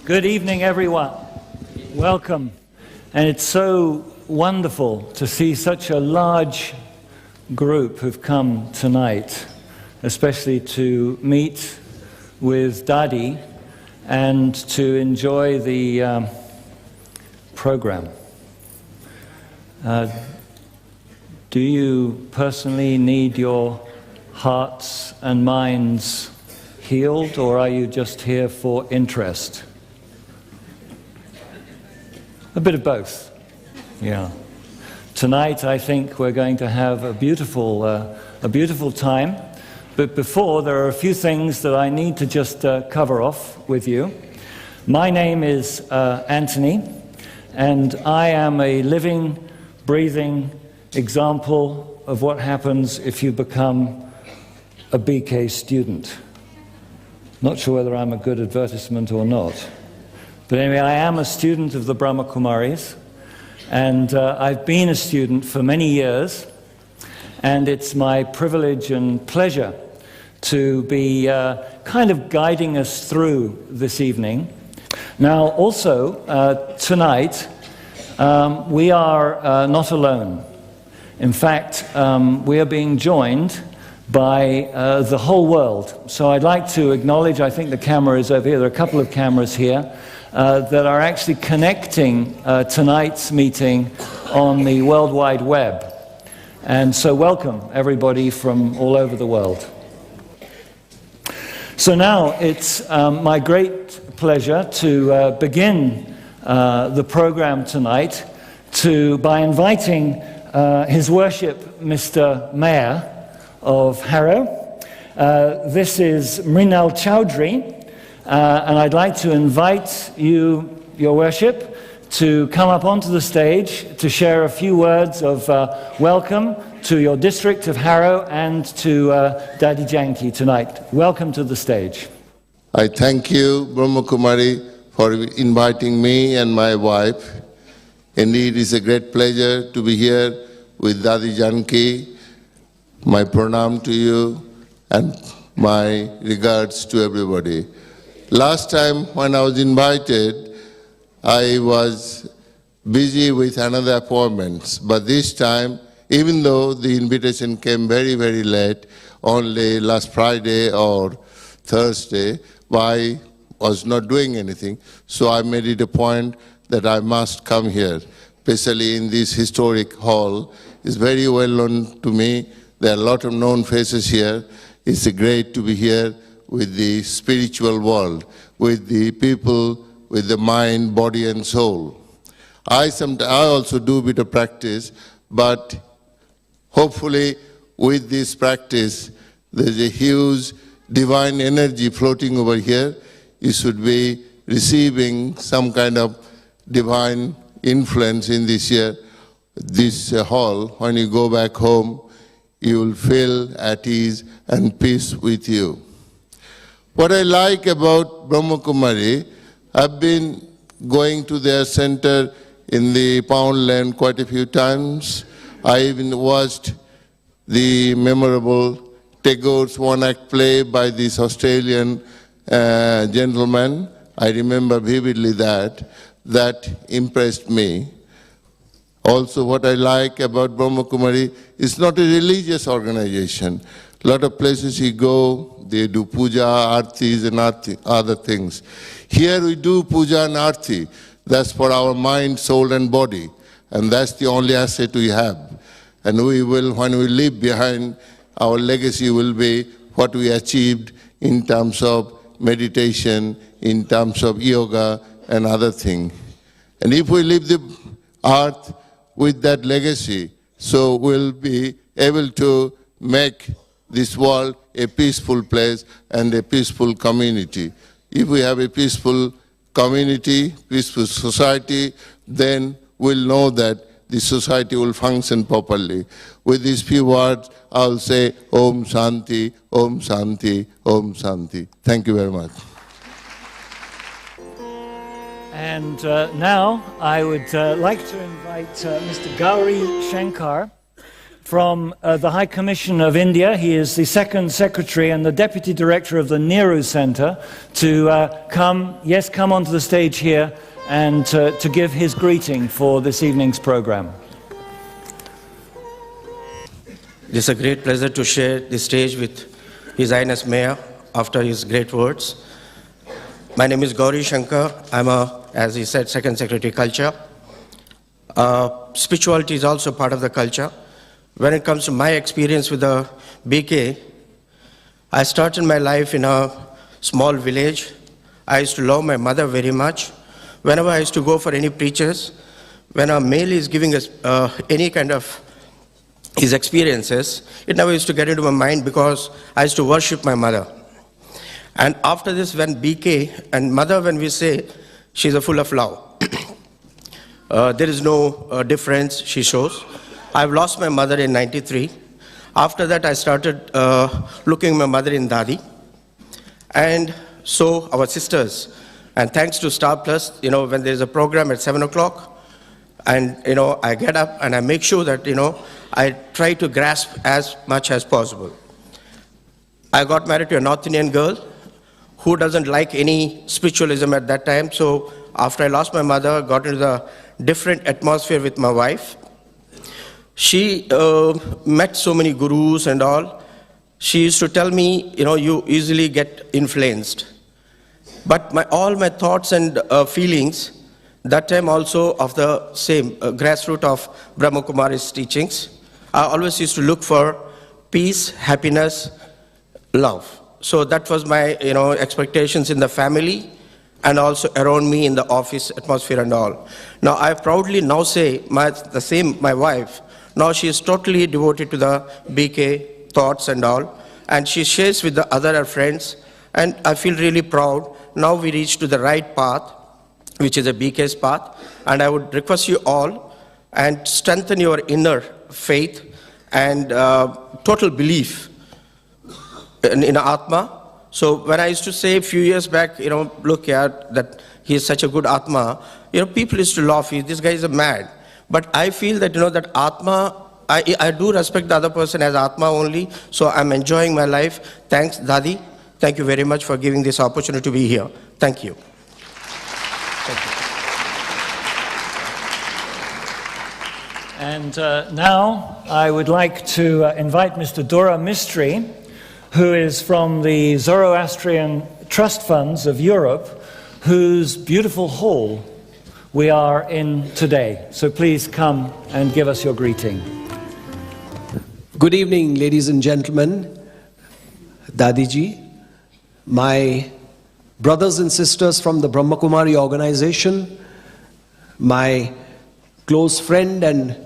Good evening, everyone. Welcome. And it's so wonderful to see such a large group who've come tonight, especially to meet with Dadi and to enjoy the program. Do you personally need your hearts and minds healed, or are you just here for interest? A bit of both, yeah. Tonight, I think we're going to have a beautiful time. But before, there are a few things that I need to just cover off with you. My name is Anthony, and I am a living, breathing example of what happens if you become a BK student. Not sure whether I'm a good advertisement or not. But anyway, I am a student of the Brahma Kumaris, and I've been a student for many years, and it's my privilege and pleasure to be kind of guiding us through this evening. Now, also, tonight, we are not alone. In fact, we are being joined by the whole world. So I'd like to acknowledge, I think the camera is over here, there are a couple of cameras here, that are actually connecting tonight's meeting on the World Wide Web. And so welcome everybody from all over the world. So now it's my great pleasure to begin the program tonight by inviting His Worship Mr. Mayor of Harrow. This is Mrinal Chowdhury. And I'd like to invite you, Your Worship, to come up onto the stage to share a few words of welcome to your district of Harrow and to Dadi Janki tonight. Welcome to the stage. I thank you, Brahma Kumari, for inviting me and my wife. Indeed, it's a great pleasure to be here with Dadi Janki. My pranam to you and my regards to everybody. Last time when I was invited, I was busy with another appointments. But this time, even though the invitation came very, very late, only last Friday or Thursday, I was not doing anything. So I made it a point that I must come here, especially in this historic hall. It's very well known to me. There are a lot of known faces here. It's great to be here with the spiritual world, with the people, with the mind, body and soul. I also do a bit of practice, but hopefully with this practice, there's a huge divine energy floating over here. You should be receiving some kind of divine influence in this hall. When you go back home, you will feel at ease and peace with you. What I like about Brahma Kumari, I've been going to their center in the Pound Land quite a few times. I even watched the memorable Tagore's one-act play by this Australian gentleman. I remember vividly that. That impressed me. Also, what I like about Brahma Kumari, it's not a religious organization. A lot of places you go, they do puja, artis and other things. Here we do puja and arti. That's for our mind, soul and body. And that's the only asset we have. And we will, when we leave behind, our legacy will be what we achieved in terms of meditation, in terms of yoga and other things. And if we leave the earth with that legacy, so we'll be able to make this world a peaceful place and a peaceful community. If we have a peaceful community, peaceful society, then we'll know that the society will function properly. With these few words, I'll say Om Shanti, Om Shanti, Om Shanti. Thank you very much. And now I would like to invite Mr. Gauri Shankar from the High Commission of India. He is the second secretary and the deputy director of the Nehru Center, to come onto the stage here and to give his greeting for this evening's program. It is a great pleasure to share the stage with His Highness Mayor after his great words. My name is Gauri Shankar. I'm as he said, Second Secretary Culture. Spirituality is also part of the culture. When it comes to my experience with the BK, I started my life in a small village. I used to love my mother very much. Whenever I used to go for any preachers, when a male is giving us any kind of his experiences, it never used to get into my mind because I used to worship my mother. And after this, when BK and mother, when we say, she's full of love. There is no difference she shows. I've lost my mother in '93. After that, I started looking at my mother in Dadi. And so our sisters, and thanks to Star Plus, when there's a program at 7 o'clock, and I get up and I make sure that I try to grasp as much as possible. I got married to a North Indian girl who doesn't like any spiritualism at that time. So after I lost my mother, got into the different atmosphere with my wife. She met so many gurus and all. She used to tell me, you easily get influenced. But all my thoughts and feelings, that time also of the same grassroots of Brahma Kumari's teachings, I always used to look for peace, happiness, love. So that was my expectations in the family and also around me in the office atmosphere and all. Now I proudly now say my wife, now she is totally devoted to the BK thoughts and all, and she shares with the other friends, and I feel really proud. Now we reach to the right path, which is a BK's path, and I would request you all and strengthen your inner faith and total belief in Atma. So when I used to say a few years back, look here, that he is such a good Atma, people used to laugh, this guy is a mad. But I feel that, that Atma, I do respect the other person as Atma only, so I'm enjoying my life. Thanks, Dadi. Thank you very much for giving this opportunity to be here. Thank you. Thank you. And now I would like to invite Mr. Dora Mistry, who is from the Zoroastrian Trust Funds of Europe, whose beautiful hall we are in today. So please come and give us your greeting. Good evening, ladies and gentlemen, Dadiji, my brothers and sisters from the Brahma Kumari organization, my close friend and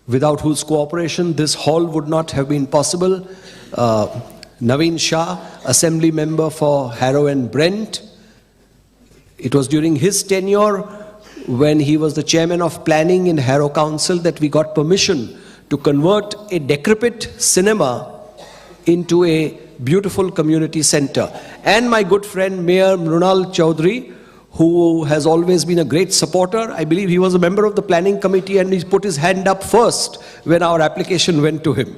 without whose cooperation this hall would not have been possible, Naveen Shah, Assembly Member for Harrow and Brent. It was during his tenure when he was the Chairman of Planning in Harrow Council that we got permission to convert a decrepit cinema into a beautiful community center. And my good friend Mayor Mrunal Chaudhary, who has always been a great supporter. I believe he was a member of the planning committee and he put his hand up first when our application went to him.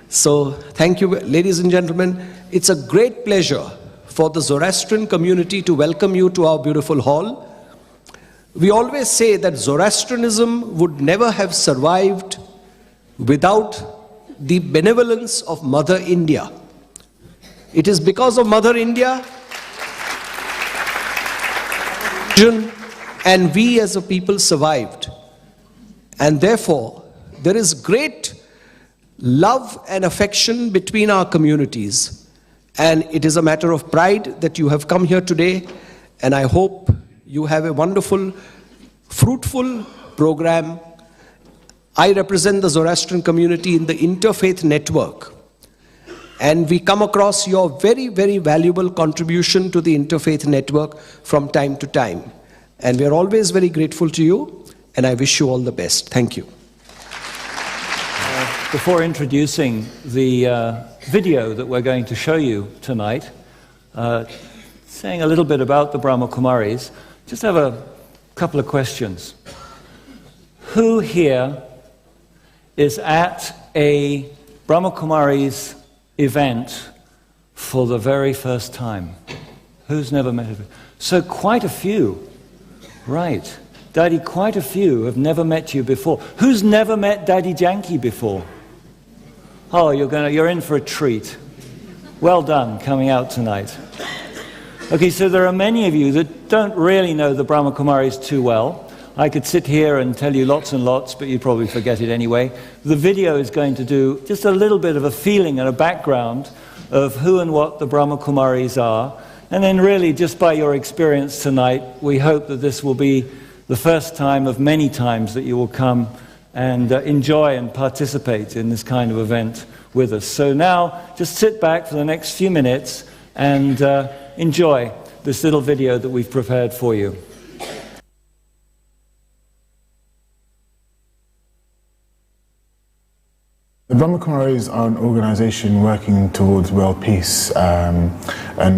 So thank you, ladies and gentlemen. It's a great pleasure for the Zoroastrian community to welcome you to our beautiful hall. We always say that Zoroastrianism would never have survived without the benevolence of Mother India. It is because of Mother India and we as a people survived. And therefore, there is great love and affection between our communities. And it is a matter of pride that you have come here today. And I hope you have a wonderful, fruitful program. I represent the Zoroastrian community in the Interfaith Network. And we come across your very, very valuable contribution to the Interfaith Network from time to time. And we are always very grateful to you, and I wish you all the best. Thank you. Before introducing the video that we're going to show you tonight, saying a little bit about the Brahma Kumaris, just have a couple of questions. Who here is at a Brahma Kumari's event for the very first time? Who's never met it? So quite a few. Right. Dadi, quite a few have never met you before. Who's never met Dadi Janki before? Oh, you're in for a treat. Well done coming out tonight. Okay, so there are many of you that don't really know the Brahma Kumaris too well. I could sit here and tell you lots and lots, but you'd probably forget it anyway. The video is going to do just a little bit of a feeling and a background of who and what the Brahma Kumaris are. And then really, just by your experience tonight, we hope that this will be the first time of many times that you will come and enjoy and participate in this kind of event with us. So now, just sit back for the next few minutes and enjoy this little video that we've prepared for you. The Brahma Kumaris are an organisation working towards world peace, and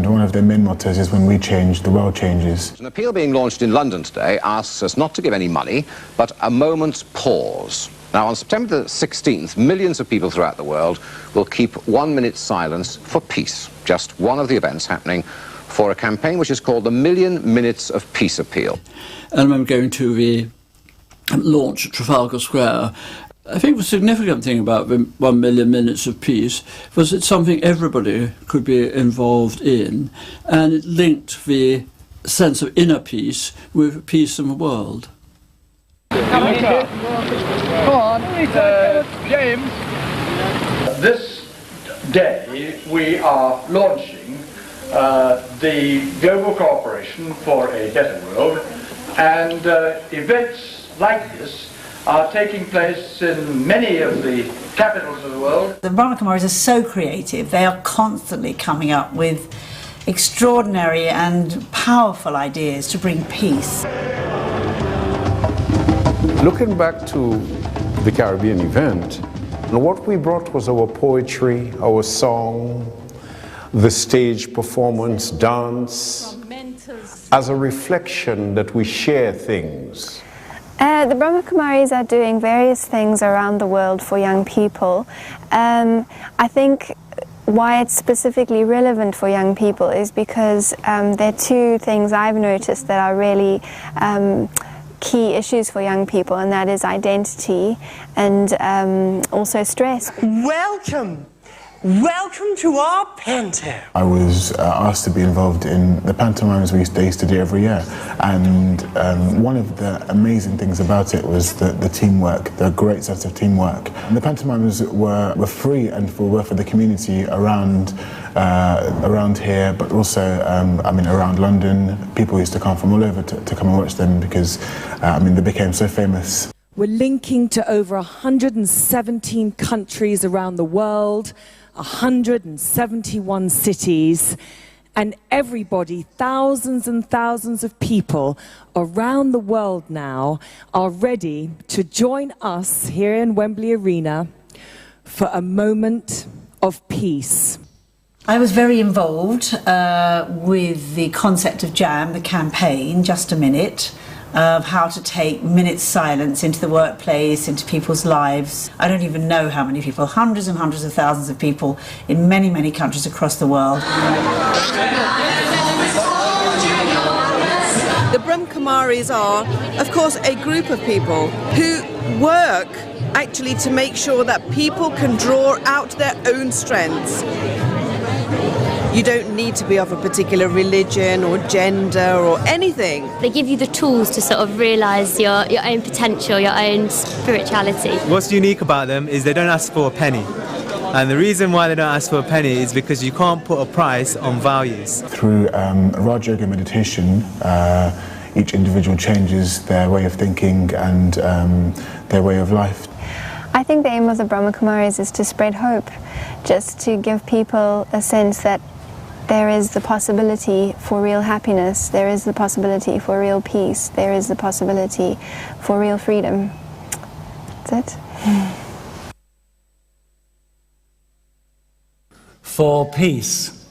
one of their main mottos is when we change, the world changes. An appeal being launched in London today asks us not to give any money, but a moment's pause. Now, on September the 16th, millions of people throughout the world will keep 1 minute's silence for peace, just one of the events happening for a campaign which is called the Million Minutes of Peace Appeal. And I'm going to the launch at Trafalgar Square. I think the significant thing about the 1 million minutes of peace was it's something everybody could be involved in, and it linked the sense of inner peace with peace in the world. Come on, James. This day we are launching the Global Cooperation for a Better World, and events like this are taking place in many of the capitals of the world. The Brahma Kumaris are so creative. They are constantly coming up with extraordinary and powerful ideas to bring peace. Looking back to the Caribbean event, what we brought was our poetry, our song, the stage performance, dance, as a reflection that we share things. The Brahma Kumaris are doing various things around the world for young people. I think why it's specifically relevant for young people is because there are two things I've noticed that are really key issues for young people, and that is identity and also stress. Welcome! Welcome to our panto. I was asked to be involved in the pantomimes they used to do every year, and one of the amazing things about it was the teamwork, the great sense of teamwork. And the pantomimes were free and were for the community around here, but also around London. People used to come from all over to come and watch them because they became so famous. We're linking to over 117 countries around the world, 171 cities, and everybody, thousands and thousands of people around the world now are ready to join us here in Wembley Arena for a moment of peace. I was very involved with the concept of JAM, the campaign, Just a Minute, of how to take minutes silence into the workplace, into people's lives. I don't even know how many people, hundreds and hundreds of thousands of people in many, many countries across the world. The Brahma Kumaris are, of course, a group of people who work actually to make sure that people can draw out their own strengths. You don't need to be of a particular religion or gender or anything. They give you the tools to sort of realise your own potential, your own spirituality. What's unique about them is they don't ask for a penny. And the reason why they don't ask for a penny is because you can't put a price on values. Through Raj Yoga meditation, each individual changes their way of thinking and their way of life. I think the aim of the Brahma Kumaris is to spread hope, just to give people a sense that there is the possibility for real happiness, there is the possibility for real peace, there is the possibility for real freedom. That's it. For peace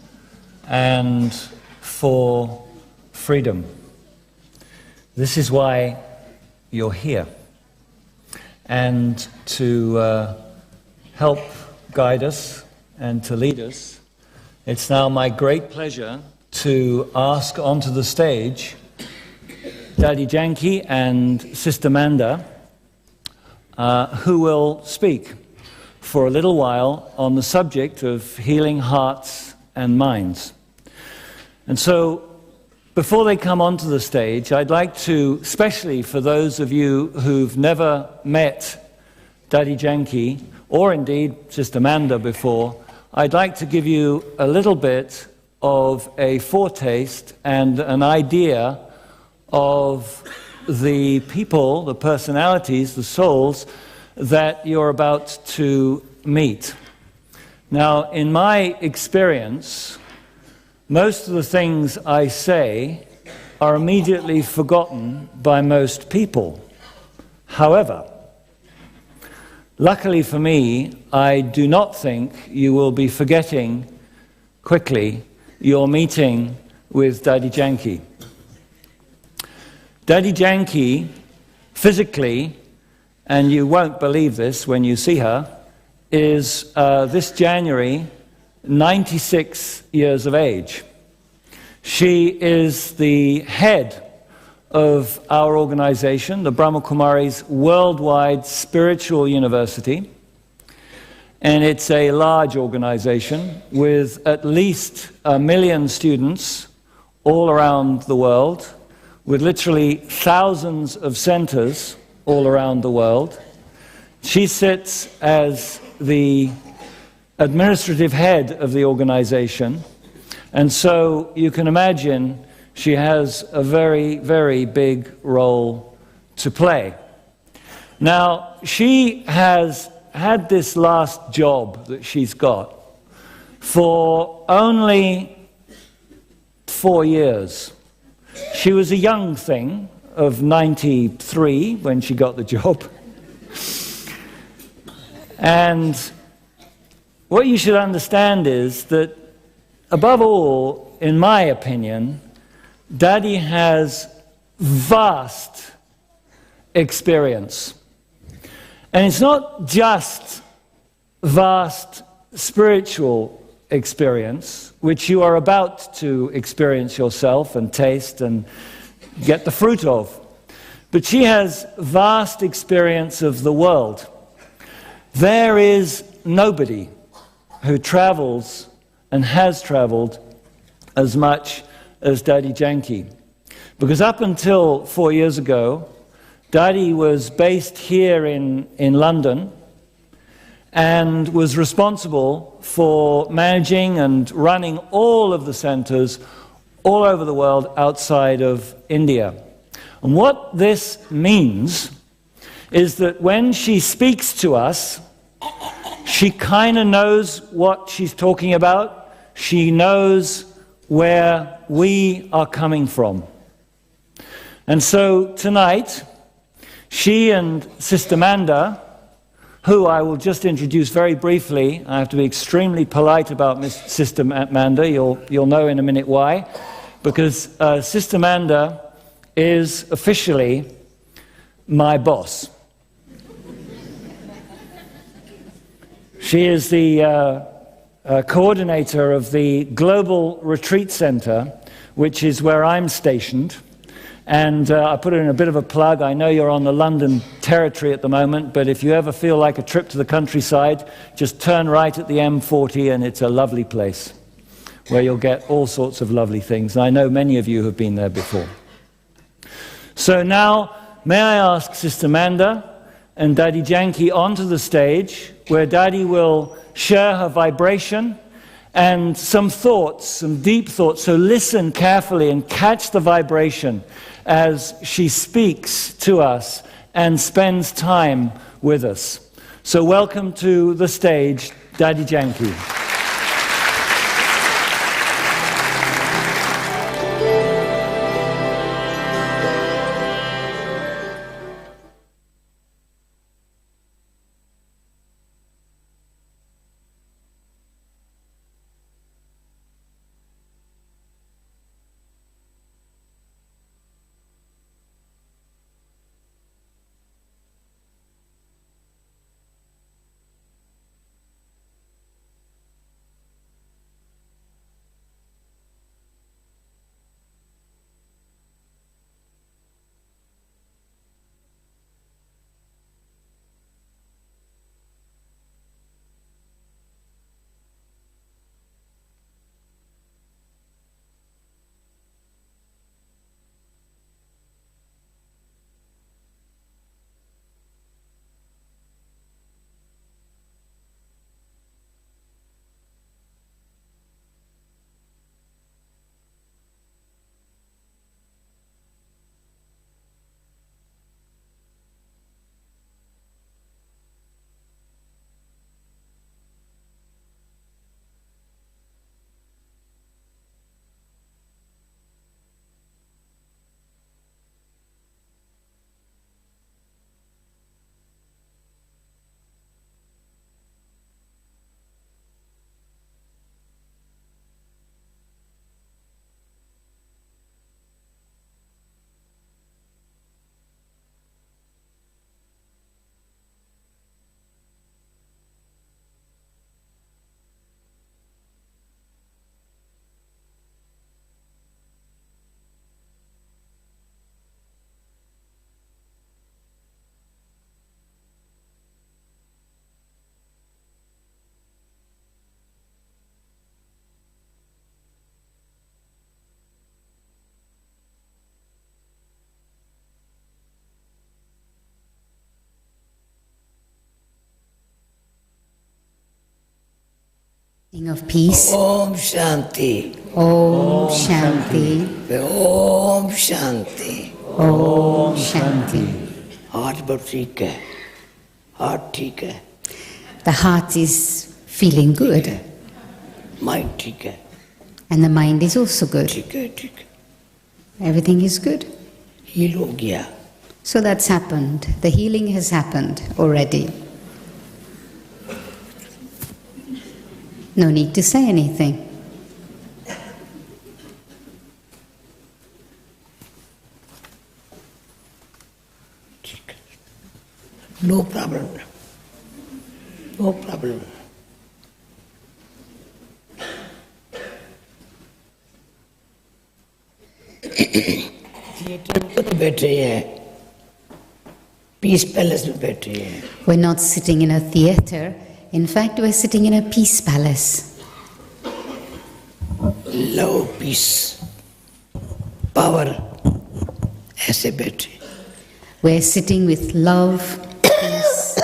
and for freedom. This is why you're here. And to help guide us and to lead us, it's now my great pleasure to ask onto the stage Dadi Janki and Sister Manda, who will speak for a little while on the subject of healing hearts and minds. And so, before they come onto the stage, I'd like to, especially for those of you who've never met Dadi Janki, or indeed Sister Manda before, I'd like to give you a little bit of a foretaste and an idea of the people, the personalities, the souls that you're about to meet. Now, in my experience, most of the things I say are immediately forgotten by most people. However, luckily for me, I do not think you will be forgetting quickly your meeting with Dadi Janki. Dadi Janki, physically, and you won't believe this when you see her, is this January 96 years of age. She is the head of our organization, the Brahma Kumari's worldwide spiritual university, and it's a large organization with at least 1 million students all around the world, with literally thousands of centers all around the world. She sits as the administrative head of the organization, and so you can imagine she has a very, very big role to play. Now, she has had this last job that she's got for only 4 years. She was a young thing of 93 when she got the job. And what you should understand is that, above all, in my opinion, Dadi has vast experience. And it's not just vast spiritual experience, which you are about to experience yourself and taste and get the fruit of, but she has vast experience of the world. There is nobody who travels and has traveled as much as Dadi Janki. Because up until 4 years ago, Dadi was based here in London and was responsible for managing and running all of the centers all over the world outside of India. And what this means is that when she speaks to us, she kind of knows what she's talking about. She knows where we are coming from. And so tonight, she and Sister Manda, who I will just introduce very briefly. I have to be extremely polite about Sister Manda. You'll know in a minute why. Because Sister Manda is officially my boss. She is the coordinator of the Global Retreat Center, which is where I'm stationed. And I put in a bit of a plug. I know you're on the London territory at the moment, but if you ever feel like a trip to the countryside, just turn right at the M40 and it's a lovely place where you'll get all sorts of lovely things. And I know many of you have been there before. So now, may I ask Sister Manda and Dadi Janki onto the stage, where Dadi will share her vibration and some thoughts, some deep thoughts. So listen carefully and catch the vibration as she speaks to us and spends time with us. So welcome to the stage, Dadi Janki. Of peace. Om Shanti. Om Shanti. Om Shanti. Om Shanti. Heart but ठीक है. Heart ठीक है. The heart is feeling good. Mind ठीक है. And the mind is also good. ठीक है, ठीक है. Everything is good. Heal हो गया. So that's happened. The healing has happened already. No need to say anything. No problem. No problem. Theatre में तो बैठे हैं. पीस पैलेस में बैठे हैं. We're not sitting in a theatre. In fact, we're sitting in a peace palace. Love, peace, power. ऐसे बैठे. We're sitting with love, peace.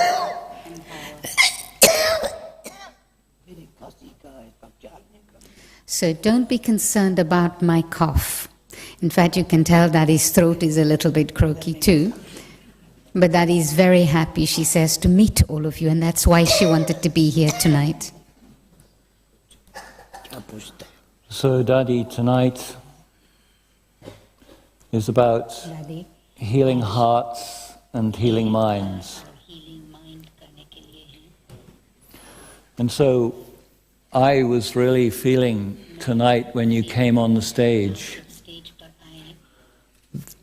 So don't be concerned about my cough. In fact, you can tell that his throat is a little bit croaky too. But Dadi is very happy, she says, to meet all of you, and that's why she wanted to be here tonight. So, Dadi, tonight is about healing hearts and healing minds. And so, I was really feeling tonight when you came on the stage,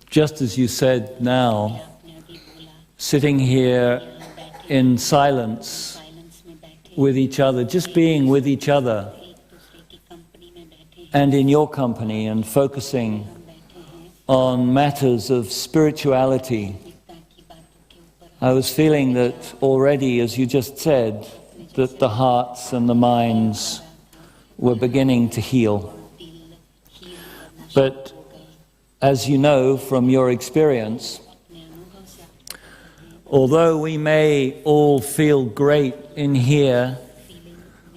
just as you said now, sitting here in silence with each other, just being with each other and in your company and focusing on matters of spirituality. I was feeling that already, as you just said, that the hearts and the minds were beginning to heal. But as you know from your experience, although we may all feel great in here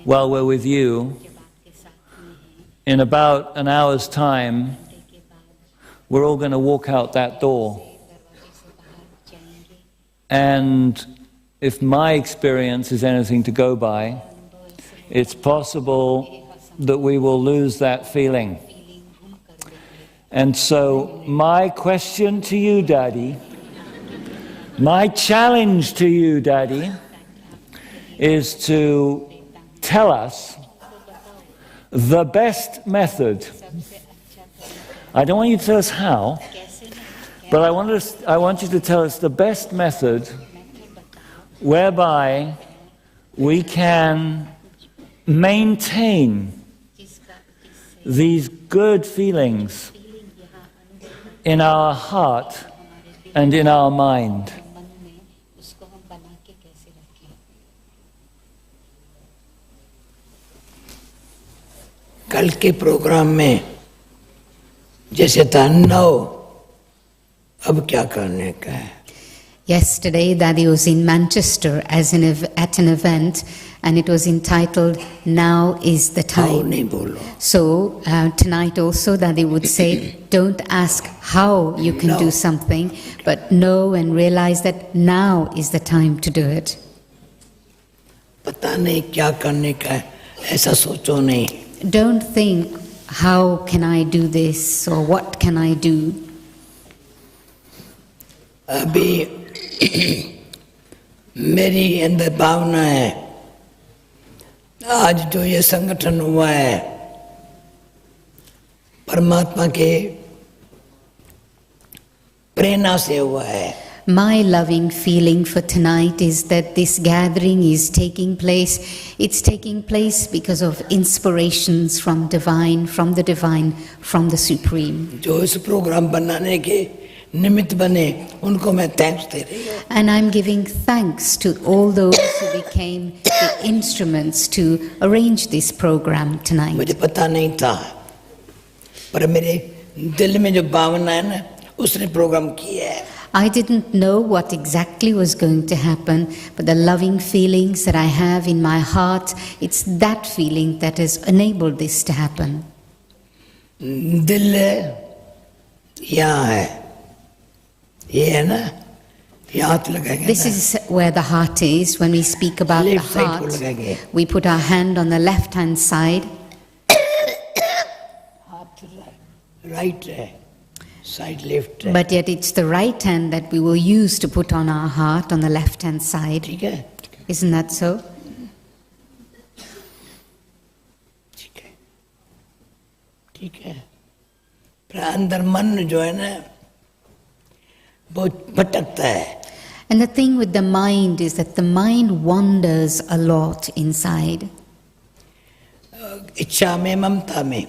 while we're with you, in about an hour's time, we're all going to walk out that door. And if my experience is anything to go by, it's possible that we will lose that feeling. And so my question to you, Dadi, my challenge to you, Dadi, is to tell us the best method. I don't want you to tell us how, but I want you to tell us the best method whereby we can maintain these good feelings in our heart and in our mind. कल के programme में जैसे था 9, अब क्या करने का है? Yesterday, Dadi was in Manchester at an event, and it was entitled, Now is the Time. So tonight also, Dadi would say, don't ask how you can do something, but know and realize that now is the time to do it. पता नहीं क्या करने का है, ऐसा सोचो नहीं. Don't think, how can I do this, or what can I do? अभी मेरी अंदर भावना है, आज जो ये संगठन हुआ है, परमात्मा के प्रेरणा से हुआ है. My loving feeling for tonight is that this gathering is taking place. It's taking place because of inspirations from divine, from the Supreme. जो इस प्रोग्राम बनाने के निमित्त बने, उनको मैं थैंक्स दे रही हूँ. And I'm giving thanks to all those who became the instruments to arrange this program tonight. मुझे पता नहीं था, पर मेरे दिल में जो भावना है ना, उसने प्रोग्राम किया है. I didn't know what exactly was going to happen, but the loving feelings that I have in my heart, it's that feeling that has enabled this to happen. दिल यहाँ है, ये है ना, यहाँ तो लगाएंगे. This is where the heart is. When we speak about the heart, we put our hand on the left-hand side. Right है, side left है. But yet it's the right hand that we will use to put on our heart on the left-hand side. ठीक है? Isn't that so? ठीक है. पर अंदर मन जो है ना, बहुत भटकता है. And the thing with the mind is that the mind wanders a lot inside. इच्छा में, ममता में.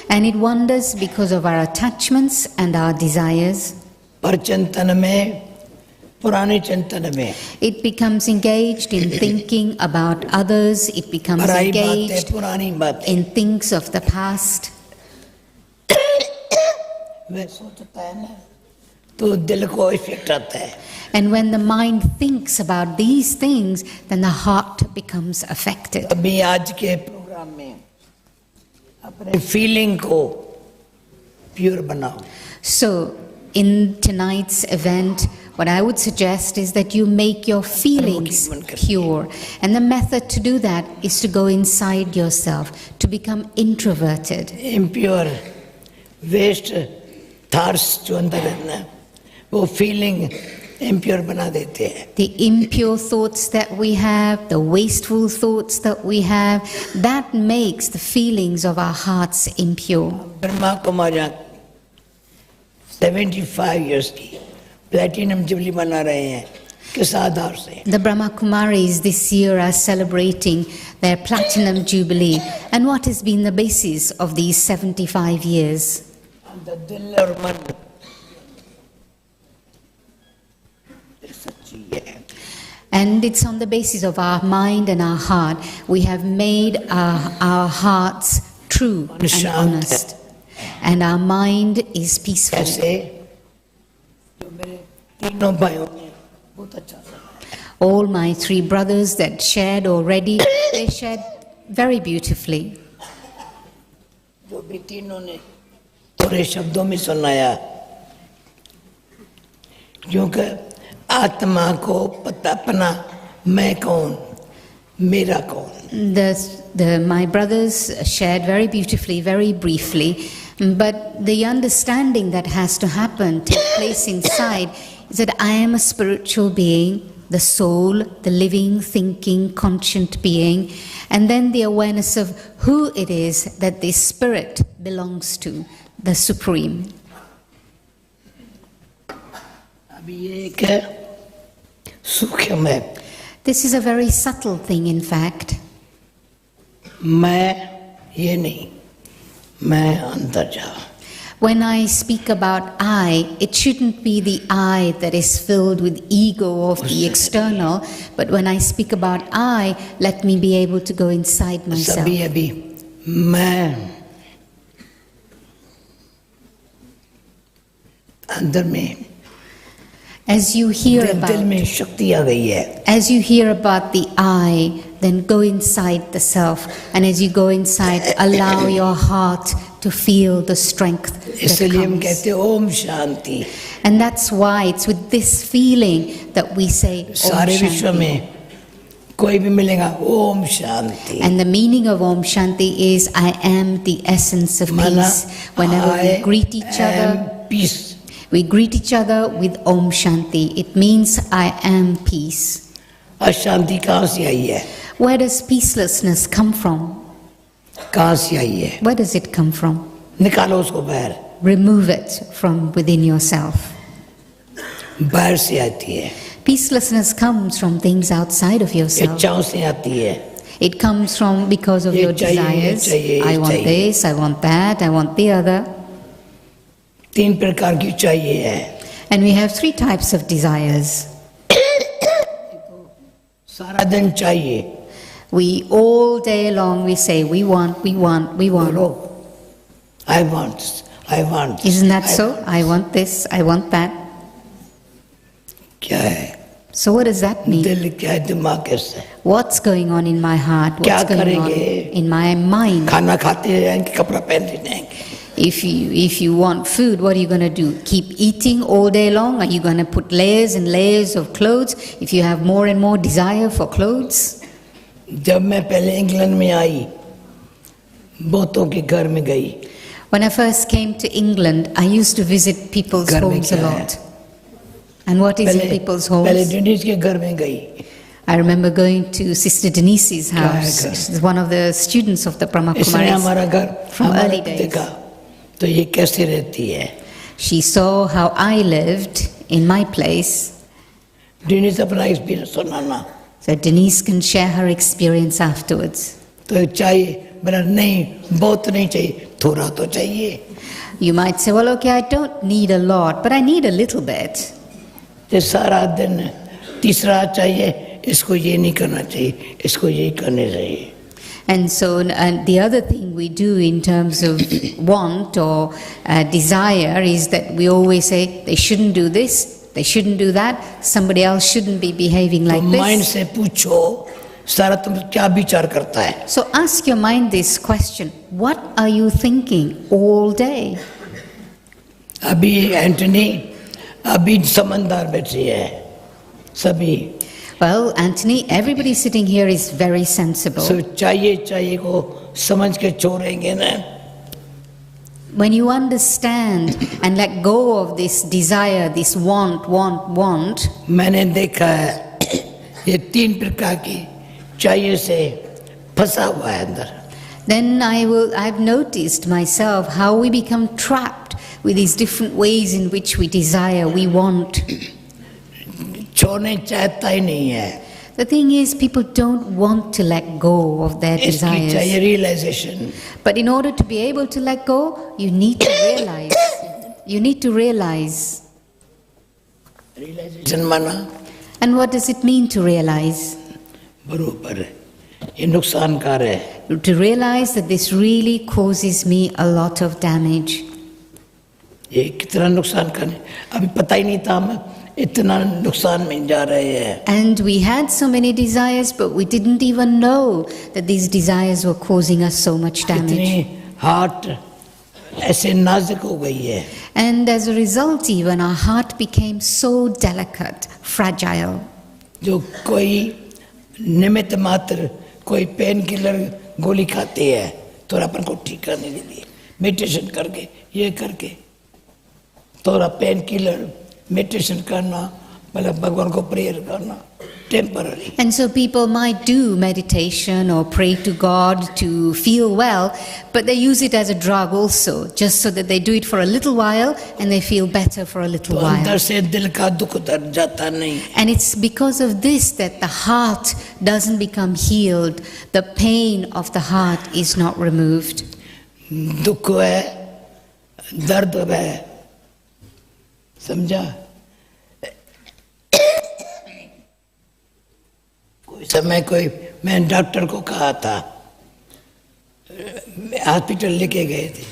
And it wanders because of our attachments and our desires. परचिंतन में, पुराने चिंतन में. It becomes engaged in thinking about others. It becomes engaged in things of the past. वह सोचता है ना, तो दिल को इफेक्ट आता है. And when the mind thinks about these things, then the heart becomes affected. अभी आज के प्रोग्राम में अपने फीलिंग को प्योर बनाओ. So, in tonight's event, what I would suggest is that you make your feelings pure. And the method to do that is to go inside yourself, to become introverted. Impure, waste thoughts जो अंदर है ना, वो feeling impure बना देते हैं. The impure thoughts that we have, the wasteful thoughts that we have, that makes the feelings of our hearts impure. Brahma Kumari 75 years की platinum jubilee मना रहे हैं. किस आधार से? The Brahma Kumaris this year are celebrating their platinum jubilee. And what has been the basis of these 75 years? The दिल और मन सच्ची है. And it's on the basis of our mind and our heart. We have made our hearts true and honest. And our mind is peaceful. All my three brothers that shared already, they shared very beautifully. जो भी तीनों ने थोड़े शब्दों में सुनाया, क्योंकि आत्मा को पता अपना मैं कौन, मेरा कौन. My brothers shared very beautifully, very briefly, but the understanding that has to happen, take place inside, is that I am a spiritual being, the soul, the living, thinking, conscient being, and then the awareness of who it is that this spirit belongs to, the Supreme. This is a very subtle thing, in fact. When I speak about I, it shouldn't be the I that is filled with ego of the external, but when I speak about I, let me be able to go inside myself. As you hear about the I, then go inside the self, and as you go inside, allow your heart to feel the strength that comes. And that's why it's with this feeling that we say Om Shanti. And the meaning of Om Shanti is I am the essence of peace. Whenever we greet each other, we greet each other with Om Shanti. It means I am peace. Where does peacelessness come from? Where does it come from? Remove it from within yourself. Peacelessness comes from things outside of yourself. It comes from because of your desires. I want this, I want that, I want the other. And we have three types of desires. We all day long we say we want, we want, we want. I want. Isn't that so? I want this, I want that. क्या है? So what does that mean? दिल क्या है, दिमाग कैसा है? What's going on in my heart? क्या What's going on करेंगे? in my mind? खाना खाते रहेंगे, कपड़ा पहनते रहेंगे. If you want food, what are you going to do? Keep eating all day long? Are you going to put layers and layers of clothes if you have more and more desire for clothes? जब मैं पहले England में आई, बहुतों के घर में गई. When I first came to England, I used to visit people's homes a lot. And what is in people's homes? पहले डेनिस के घर में गई. I remember going to Sister Denise's house. She's one of the students of the Brahma इसने हमारा घर from early days. देखा, तो ये कैसे रहती है? She saw how I lived in my place. Denise अपना एक्सपीरियंस सुनाना. So Denise can share her experience afterwards. तो चाहिए, मेरा नहीं, बहुत नहीं चाहिए, थोड़ा तो चाहिए. You might say, well, okay, I don't need a lot, but I need a little bit. ये सारा दिन तीसरा चाहिए, इसको ये नहीं करना चाहिए, इसको ये करने चाहिए. And so, and the other thing we do in terms of want or desire is that we always say they shouldn't do this, they shouldn't do that, somebody else shouldn't be behaving like this. Mind से पूछो, सारा तुम क्या विचार करता है? So ask your mind this question: what are you thinking all day? अभी Antony, अभी समझदार बैठी है, सभी. Well, Anthony, everybody sitting here is very sensible. So चाहिए को समझ के छोड़ेंगे ना. When you understand and let go of this desire, this want, मैंने देखा है, ये 3 प्रकार की चाहिए से फंसा हुआ है अंदर. Then I've noticed myself how we become trapped with these different ways in which we desire, we want. छोड़ने चाहता ही नहीं है. The thing is, people don't want to let go of their desires. चाहिए realization. But in order to be able to let go, you need to realize. You need to realize. Realization माना. And what does it mean to realize? बरोबर है. ये नुकसानकार है. To realize that this really causes me a lot of damage. ये कितना नुकसानकार है. अभी पता ही नहीं था हम इतना नुकसान में जा रहे हैं. And we had so many desires, but we didn't even know that these desires were causing us so much damage. इतनी heart ऐसे नाजुक हो गई है. And as a result, even our heart became so delicate, fragile. जो कोई निमित्त मात्र कोई पेन किलर गोली खाते हैं थोड़ा अपन को ठीक करने के लिए, मेडिटेशन करके, ये करके थोड़ा पेन किलर meditation करना, मतलब भगवान को प्रेयर करना, temporary. And so people might do meditation or pray to God to feel well, but they use it as a drug also, just so that they do it for a little while and they feel better for a little while. अंदर से दिल का दुख उतर जाता नहीं. And it's because of this that the heart doesn't become healed. The pain of the heart is not removed. दुख है, दर्द है, समझा? कोई समय मैं डॉक्टर को कहा था, हॉस्पिटल लेके गए थे,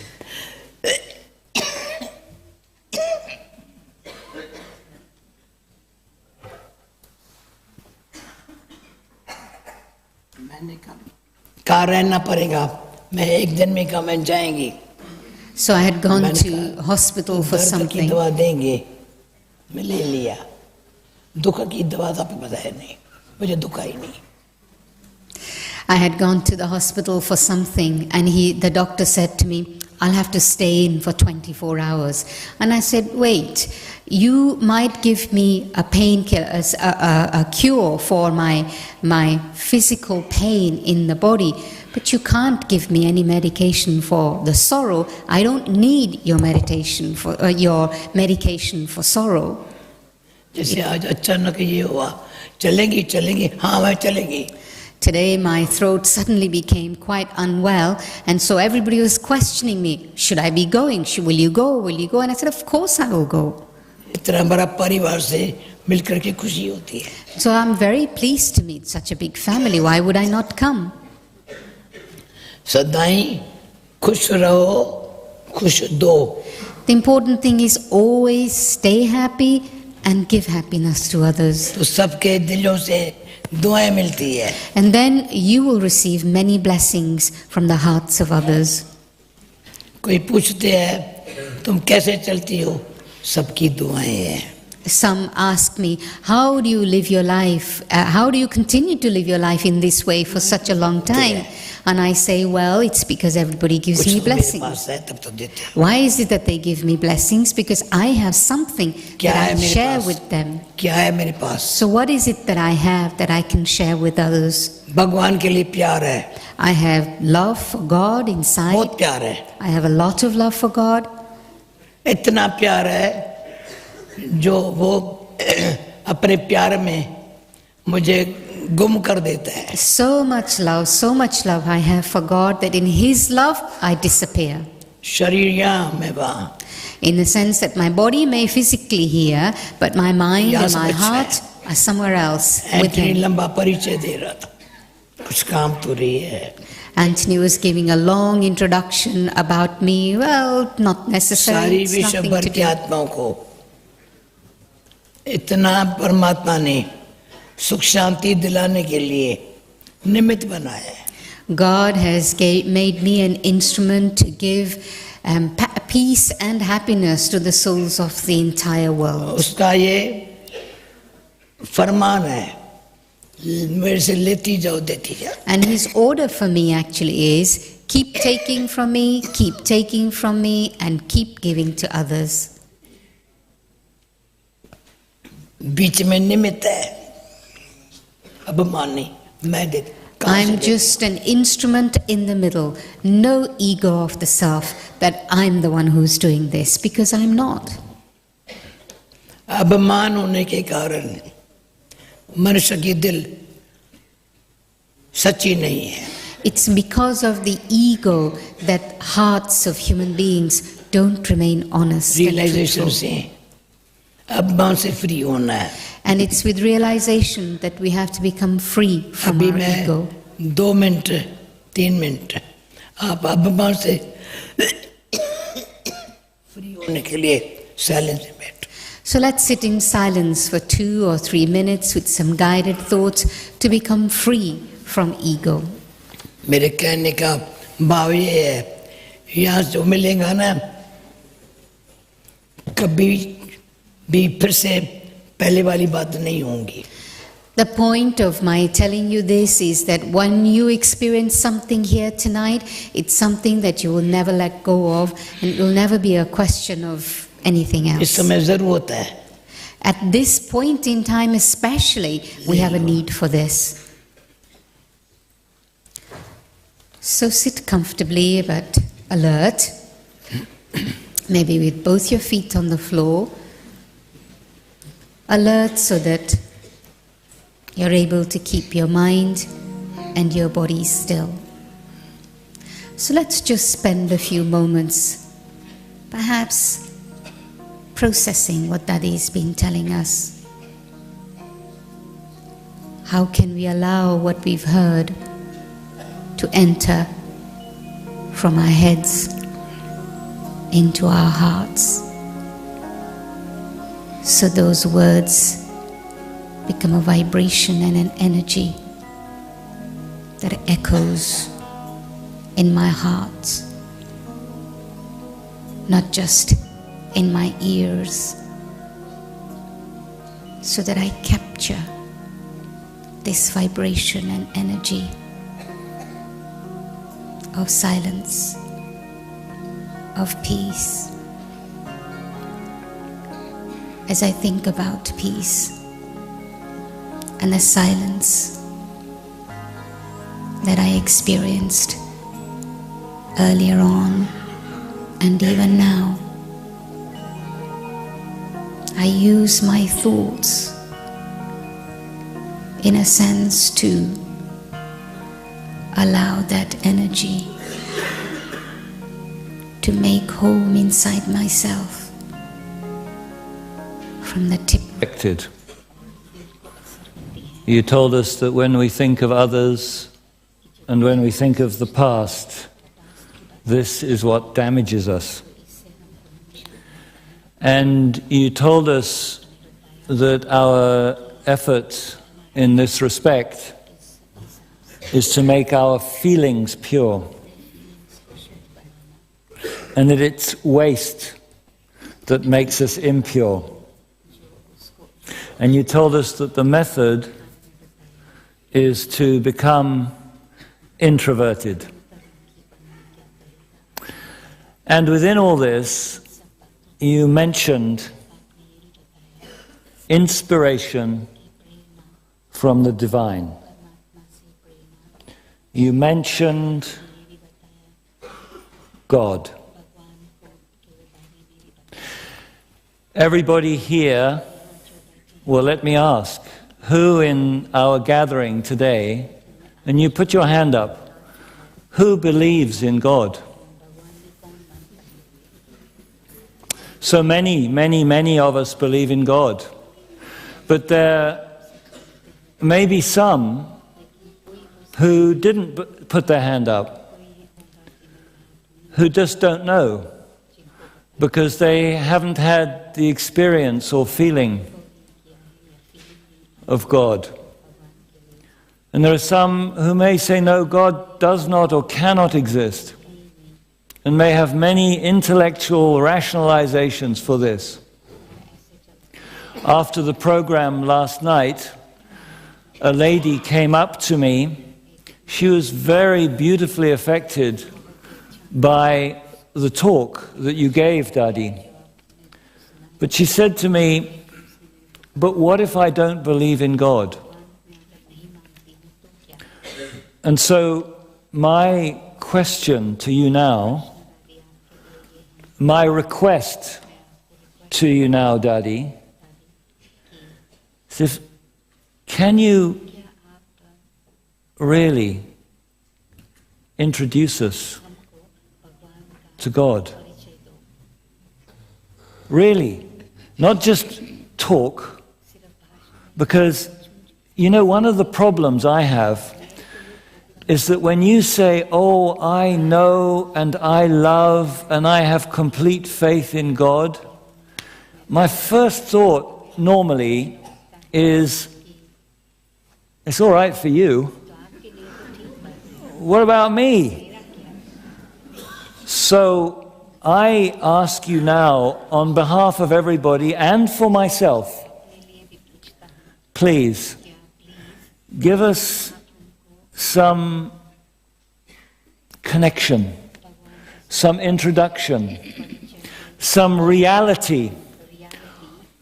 मैंने कहा रहना पड़ेगा, मैं 1 दिन में कहा मैं जाएंगी. So I had gone to hospital for something. दवा देंगे, मैं ले लिया. दुख की दवा तो आपको पता है नहीं, मुझे दुख ही नहीं. I had gone to the hospital for something, and the doctor said to me, I'll have to stay in for 24 hours. And I said, wait, you might give me a painkiller, a cure for my physical pain in the body, but you can't give me any medication for the sorrow. I don't need your medication for sorrow. जैसे आज अचानक ये हुआ, चलेंगी, हाँ मैं चलेंगी. Today my throat suddenly became quite unwell, and so everybody was questioning me, should I be going? Will you go? And I said, of course I will go. इतना बड़ा परिवार से मिलकर के खुशी होती है. So I'm very pleased to meet such a big family. Why would I not come? सदाई खुश रहो, खुश दो. The important thing is always stay happy and give happiness to others. तो सबके दिलों से दुआएं मिलती है. And then you will receive many blessings from the hearts of others. कोई पूछते हैं तुम कैसे चलती हो? सबकी दुआएं हैं. Some ask me, how do you live your life? How do you continue to live your life in this way for such a long time? And I say, well, it's because everybody gives me blessings. Why is it that they give me blessings? Because I have something that I share with them. So what is it that I have that I can share with others? I have love for God inside. I have a lot of love for God. इतना प्यार है जो वो अपने प्यार में मुझे गुम कर देता है. So much love I have for God that in His love I disappear. शरीर यहाँ मैं वहाँ. In the sense that my body may physically here, but my mind and my heart are somewhere else with Him. लंबा परिचय दे रहा था. कुछ काम तो रही है. Anthony was giving a long introduction about me. Well, not necessarily. सारी विश्व भर की आत्माओं को इतना परमात्मा ने सुख शांति दिलाने के लिए निमित्त बनाया है. God has made me an instrument to give peace and happiness to the souls of the entire world. उसका ये फरमान है, मेरे से लेती जाओ देती जाओ. And His order for me actually is, keep taking from me, keep taking from me, and keep giving to others. बीच में निमित्त है, अभिमान नहीं, मैं दे. I'm just an instrument in the middle, no ego of the self that I'm the one who's doing this, because I'm not. अभिमान होने के कारण मनुष्य की दिल सच्ची नहीं है. It's because of the ego that hearts of human beings don't remain honest. Realization से अभिमान से फ्री होना है. And it's with realization that we have to become free from our ego. 2 minute 3 minute आप अभिमान से फ्री होने के लिए साइलेंस में बैठो. So let's sit in silence for 2 or 3 minutes with some guided thoughts to become free from ego. मेरे कहने का भाव ये है, यहाँ जो मिलेगा ना कभी भी फिर से पहले वाली बात नहीं होंगी. The point of my telling you this is that when you experience something here tonight, it's something that you will never let go of, and it will never be a question of anything else. इस समय ज़रूरत है. At this point in time especially, we have a need for this. So sit comfortably but alert, maybe with both your feet on the floor, alert so that you're able to keep your mind and your body still. So let's just spend a few moments, perhaps processing what Dadi's been telling us. How can we allow what we've heard to enter from our heads into our hearts, so those words become a vibration and an energy that echoes in my heart, not just in my ears, so that I capture this vibration and energy of silence, of peace. As I think about peace and the silence that I experienced earlier on and even now, I use my thoughts in a sense to allow that energy to make home inside myself from the tip. You told us that when we think of others and when we think of the past, this is what damages us. And you told us that our effort in this respect is to make our feelings pure, and that it's waste that makes us impure. And you told us that the method is to become introverted. And within all this, you mentioned inspiration from the divine. You mentioned God. Everybody here, well, let me ask, who in our gathering today, and you put your hand up, who believes in God? So many of us believe in God. But there may be some who didn't put their hand up, who just don't know, because they haven't had the experience or feeling of God. And there are some who may say, no, God does not or cannot exist, and may have many intellectual rationalizations for this. After the program last night, a lady came up to me. She was very beautifully affected by the talk that you gave, Dadi. But she said to me, but what if I don't believe in God? And so my question to you now, my request to you now, Dadi, is can you really introduce us to God? Really, not just talk, because, you know, one of the problems I have is that when you say, oh, I know and I love and I have complete faith in God, my first thought normally is, it's all right for you. What about me? So I ask you now, on behalf of everybody and for myself, please give us some connection, some introduction, some reality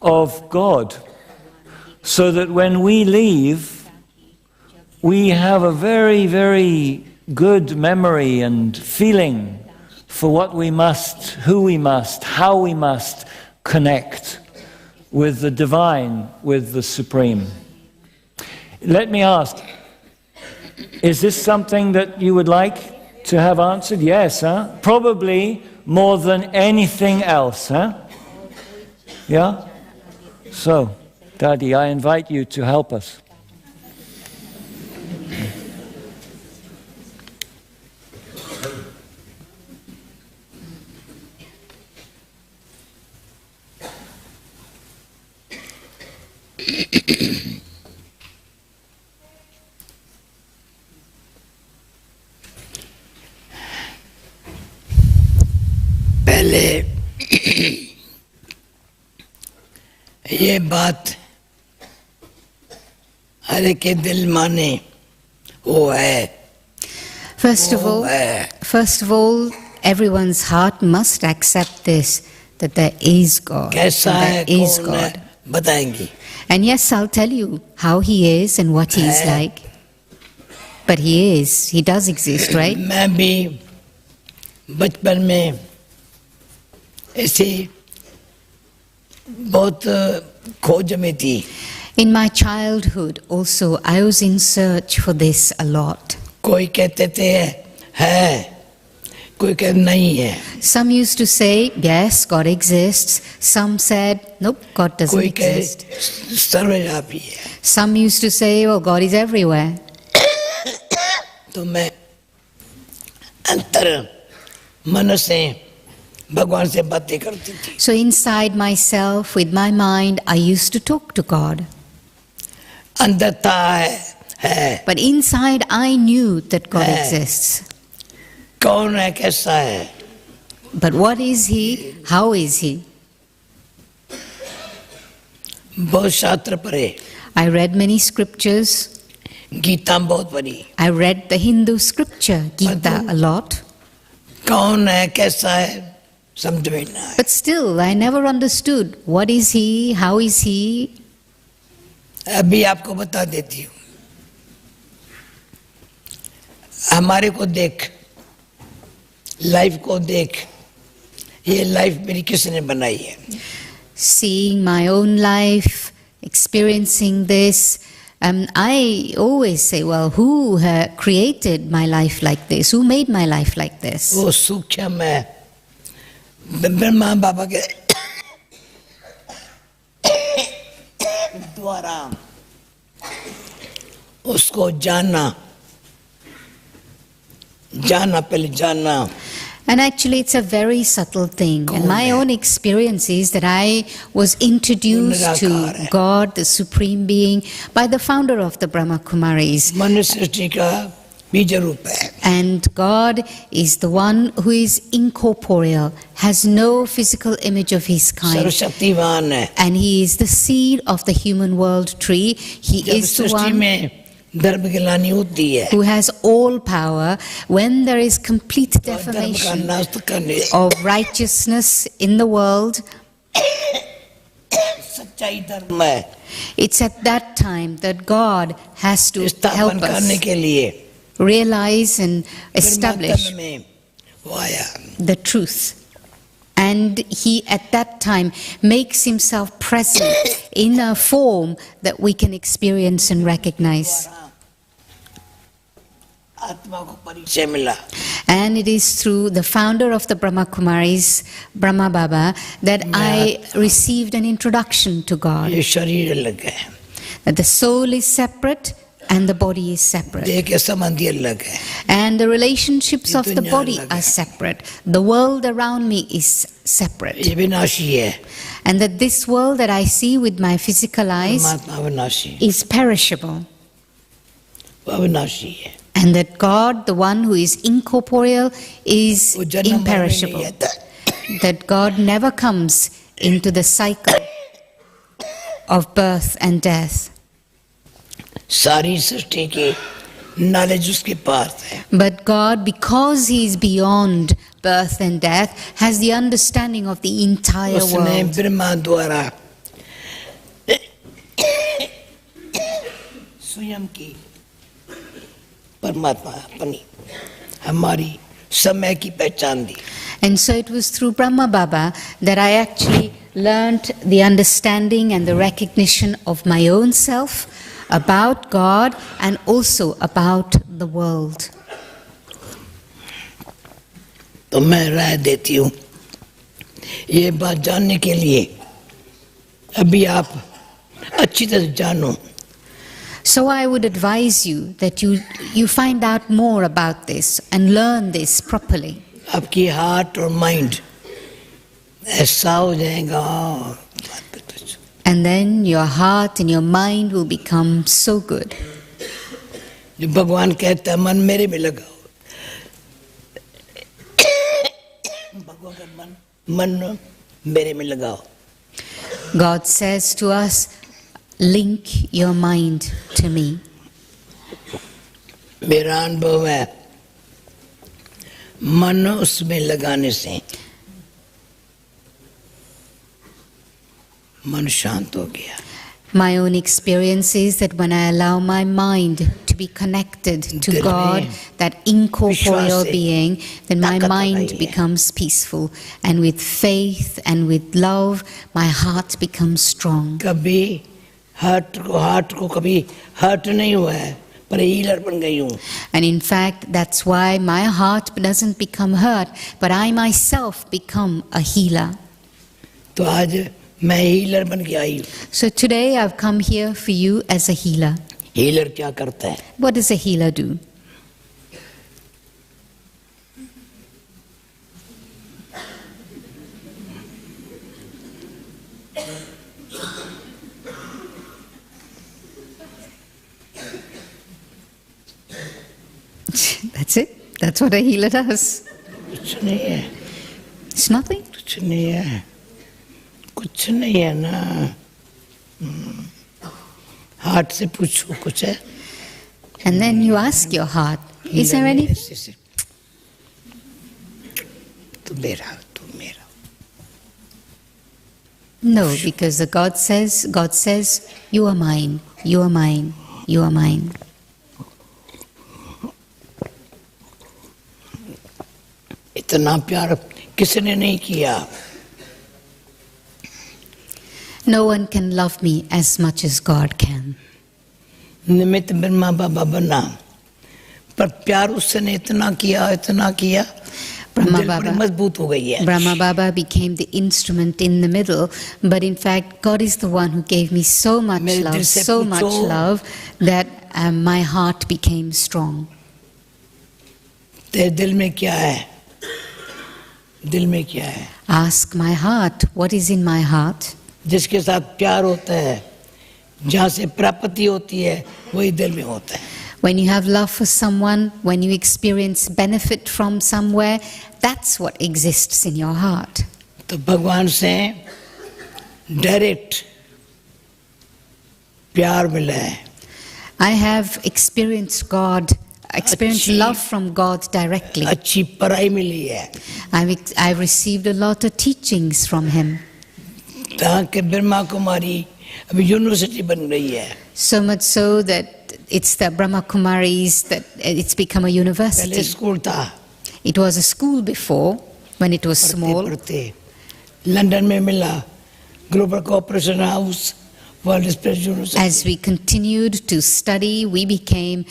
of God, so that when we leave, we have a very, very good memory and feeling for what we must, who we must, how we must connect with the divine, with the supreme. Let me ask, is this something that you would like to have answered? Yes, huh? Probably more than anything else, huh? Yeah? So, Dadi, I invite you to help us. पहले ये बात हर एक के दिल माने वो है. First of all, everyone's heart must accept this, that there is God. कैसा है, there is कौन God. है, बताएंगी. And yes, I'll tell you how he is and what he is like. But he is, he does exist, right? मैं भी बचपन में ऐसे बहुत खोज में थी. In my childhood also, I was in search for this a lot. कोई कहते थे है, कोई कहते नहीं है. Some used to say, yes, God exists. Some said, nope, God doesn't कोई exist. कहे सर्वव्यापी है. Some used to say, oh, God is everywhere. तो मैं अंतर मन से भगवान से बातें करती थी. So inside myself, with my mind, I used to talk to God. अंदर था है. But inside I knew that God exists. कौन है, कैसा है? But what is He? How is He? बहुत शास्त्र पढ़े. I read many scriptures. Gita बहुत पढ़ी. I read the Hindu scripture, Gita, a lot. कौन है, कैसा है, समझ में ना आया. But still, I never understood what is He, how is He. अभी आपको बता देती हूँ. हमारे को देख, लाइफ को देख, ये लाइफ मेरी किसने बनाई है? Seeing my own life, experiencing this, I always say, well, who created my life like this? Who made my life like this? वो सूक्ष्म है. ब्रह्मा बाबा के द्वारा उसको जाना पहले जानना. And actually, it's a very subtle thing. And my own experience is that I was introduced to God, the Supreme Being, by the founder of the Brahma Kumaris. And God is the one who is incorporeal, has no physical image of His kind. And He is the seed of the human world tree. He is the one who has all power. When there is complete defamation of righteousness in the world, it's at that time that God has to help us realize and establish the truth. And He at that time makes Himself present in a form that we can experience and recognize. And it is through the founder of the Brahma Kumaris, Brahma Baba, that I received an introduction to God. That the soul is separate and the body is separate. And the relationships of the body are separate. The world around me is separate. And that this world that I see with my physical eyes is perishable. And that God, the one who is incorporeal, is imperishable. That God never comes into the cycle of birth and death. But God, because He is beyond birth and death, has the understanding of the entire world. And so it was through Brahma Baba that I actually learned the understanding and the recognition of my own self, about God, and also about the world. तो मैं राय देती हूँ, ये बात जानने के लिए अभी आप अच्छी तरह जानो. So I would advise you that you find out more about this and learn this properly. आपकी हार्ट और माइंड ऐसा हो जाएगा. And then your heart and your mind will become so good. जो भगवान कहता है मन मेरे में लगाओ. भगवान का मन मेरे में लगाओ. God says to us, link your mind to me. मेरा अनुभव है मन उसमें लगाने से मन शांत हो गया. My own experience is that when I allow my mind to be connected to God, that incorporeal being, then my mind becomes peaceful. And with faith and with love, my heart becomes strong. कभी heart को कभी hurt नहीं हुआ है, पर healer बन गई हूँ. And in fact, that's why my heart doesn't become hurt, but I myself become a healer. तो आज मैं हीलर बन के आई हूँ. So today I've come here for you as a healer. Healer क्या करता है? What does a healer do? That's it. That's what a healer does. कुछ नहीं है. It's nothing. कुछ नहीं है. कुछ नहीं है ना. हार्ट से पूछो कुछ है. And then you ask your heart, is there any? तू मेरा, तू मेरा. No, because the God says, you are mine, you are mine, you are mine. इतना प्यार किसने नहीं किया. No one can love me as much as God can. निमित्त ब्रह्मा बाबा बना, पर प्यार उसने इतना किया. Brahma Baba became the instrument in the middle, but in fact God is the one who gave me so much love that my heart became strong. तेरे दिल में क्या है? दिल में क्या है? Ask my heart, what is in my heart? जिसके साथ प्यार होता है, जहाँ से प्राप्ति होती है, वही दिल में होता है. When you have love for someone, when you experience benefit from somewhere, that's what exists in your heart. तो भगवान से डायरेक्ट प्यार मिला है. I have experienced love from God directly. अच्छी पढ़ाई मिली है. I've received a lot of teachings from Him. ताकि के ब्रह्मा कुमारी अभी यूनिवर्सिटी बन रही है. So much so that it's the Brahma Kumaris that it's become a university. पहले स्कूल था. It was a school before when it was small. London में मिला global cooperation house. As we continued to study, we became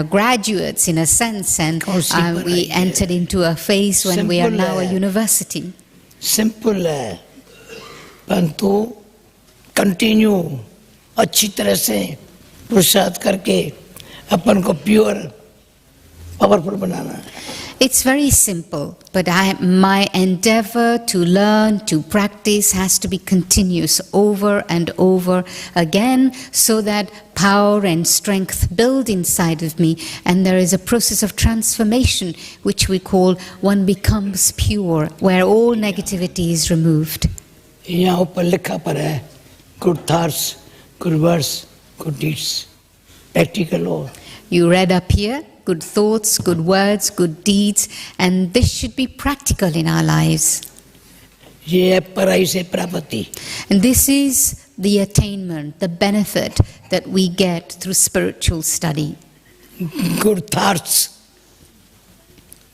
graduates in a sense, and we entered into a phase when we are now a university. Simple है, परंतु continue अच्छी तरह से पुरुषार्थ करके अपन को pure, powerful बनाना है. It's very simple, but my endeavor to learn, to practice has to be continuous over and over again so that power and strength build inside of me, and there is a process of transformation which we call one becomes pure, where all negativity is removed. यहाँ ऊपर लिखा पर है good thoughts, good words, good deeds, practical हो. You read up here. Good thoughts, good words, good deeds, and this should be practical in our lives. And this is the attainment, the benefit that we get through spiritual study. Good thoughts,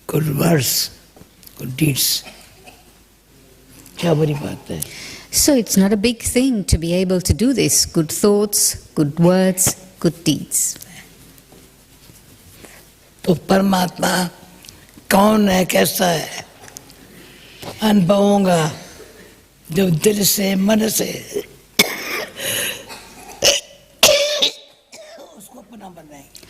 good words, good deeds. So it's not a big thing to be able to do this. Good thoughts, good words, good deeds. तो परमात्मा कौन है, कैसा है, अनुभव होगा जो दिल से मन से उसको अपना बनाएंगे.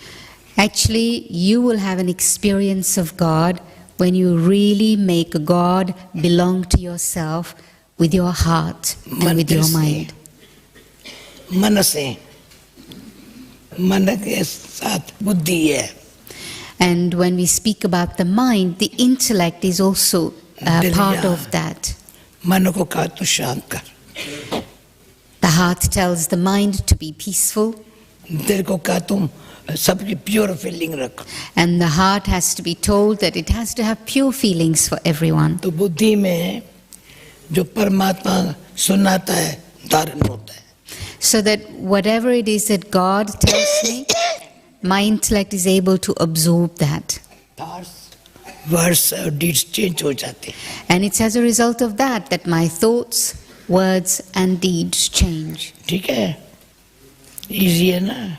Actually, you will have an experience of God when you really make God belong to yourself with your heart and with your mind. मन से, मन के साथ बुद्धि है. And when we speak about the mind, the intellect is also part of that. The heart tells the mind to be peaceful. And the heart has to be told that it has to have pure feelings for everyone. So that whatever it is that God tells me, my intellect is able to absorb that. Words or deeds change हो जाते. And it's as a result of that my thoughts, words and deeds change. ठीक है, easy है ना.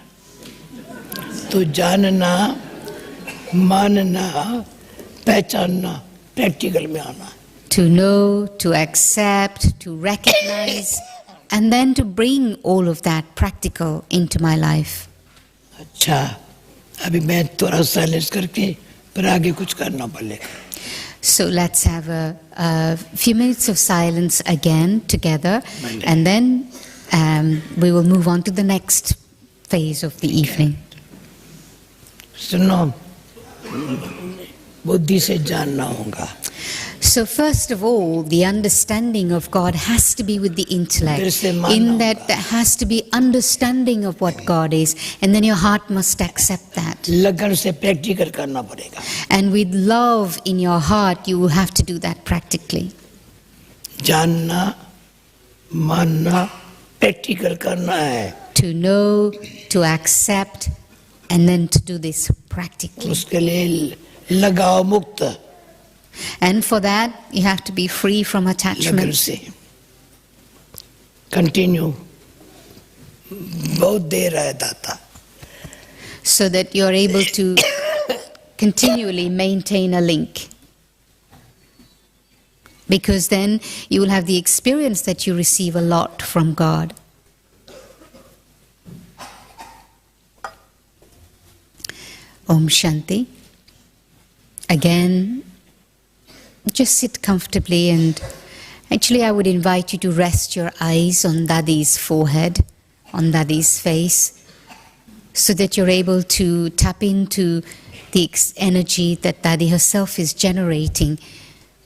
तो जानना, मानना, पहचानना, practical में आना. To know, to accept, to recognize, and then to bring all of that practical into my life. अच्छा, अभी मैं थोड़ा साइलेंस करके फिर आगे कुछ करना पड़ेगा. So let's have a few minutes of silence again together, and then we will move on to the next phase of the evening. सुनो, बुद्धि से जानना होगा. So first of all, the understanding of God has to be with the intellect. In that there has to be understanding of what God is, and then your heart must accept that. लगन से practical करना पड़ेगा. And with love in your heart, you will have to do that practically. जानना, मानना, practical करना है. To know, to accept, and then to do this practically. उसके लिए लगाव मुक्त. And for that, you have to be free from attachment. Continue. बहुत देर है दाता. So that you're able to continually maintain a link. Because then you will have the experience that you receive a lot from God. Om Shanti. Again, just sit comfortably, and actually I would invite you to rest your eyes on Dadi's forehead, on Dadi's face, so that you're able to tap into the energy that Dadi herself is generating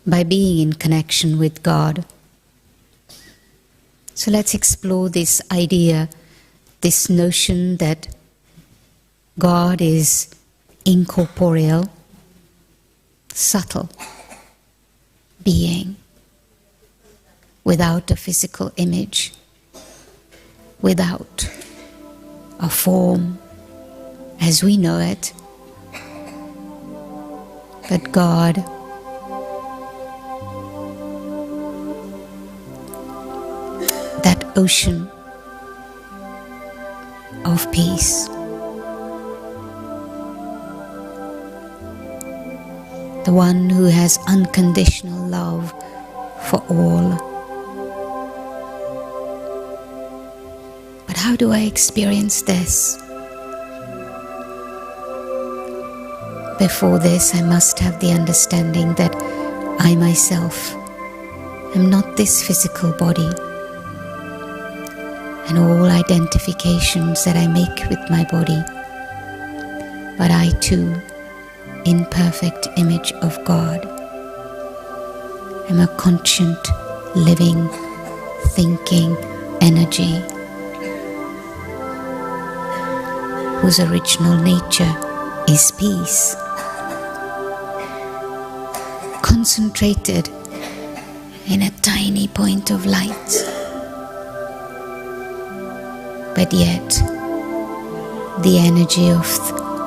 by being in connection with God. So let's explore this idea, this notion that God is incorporeal, subtle being, without a physical image, without a form as we know it. But God, that ocean of peace, the one who has unconditional love for all. But how do I experience this? Before this, I must have the understanding that I myself am not this physical body, and all identifications that I make with my body, but I too, in perfect image of God, am a conscient, living, thinking energy whose original nature is peace, concentrated in a tiny point of light, but yet the energy of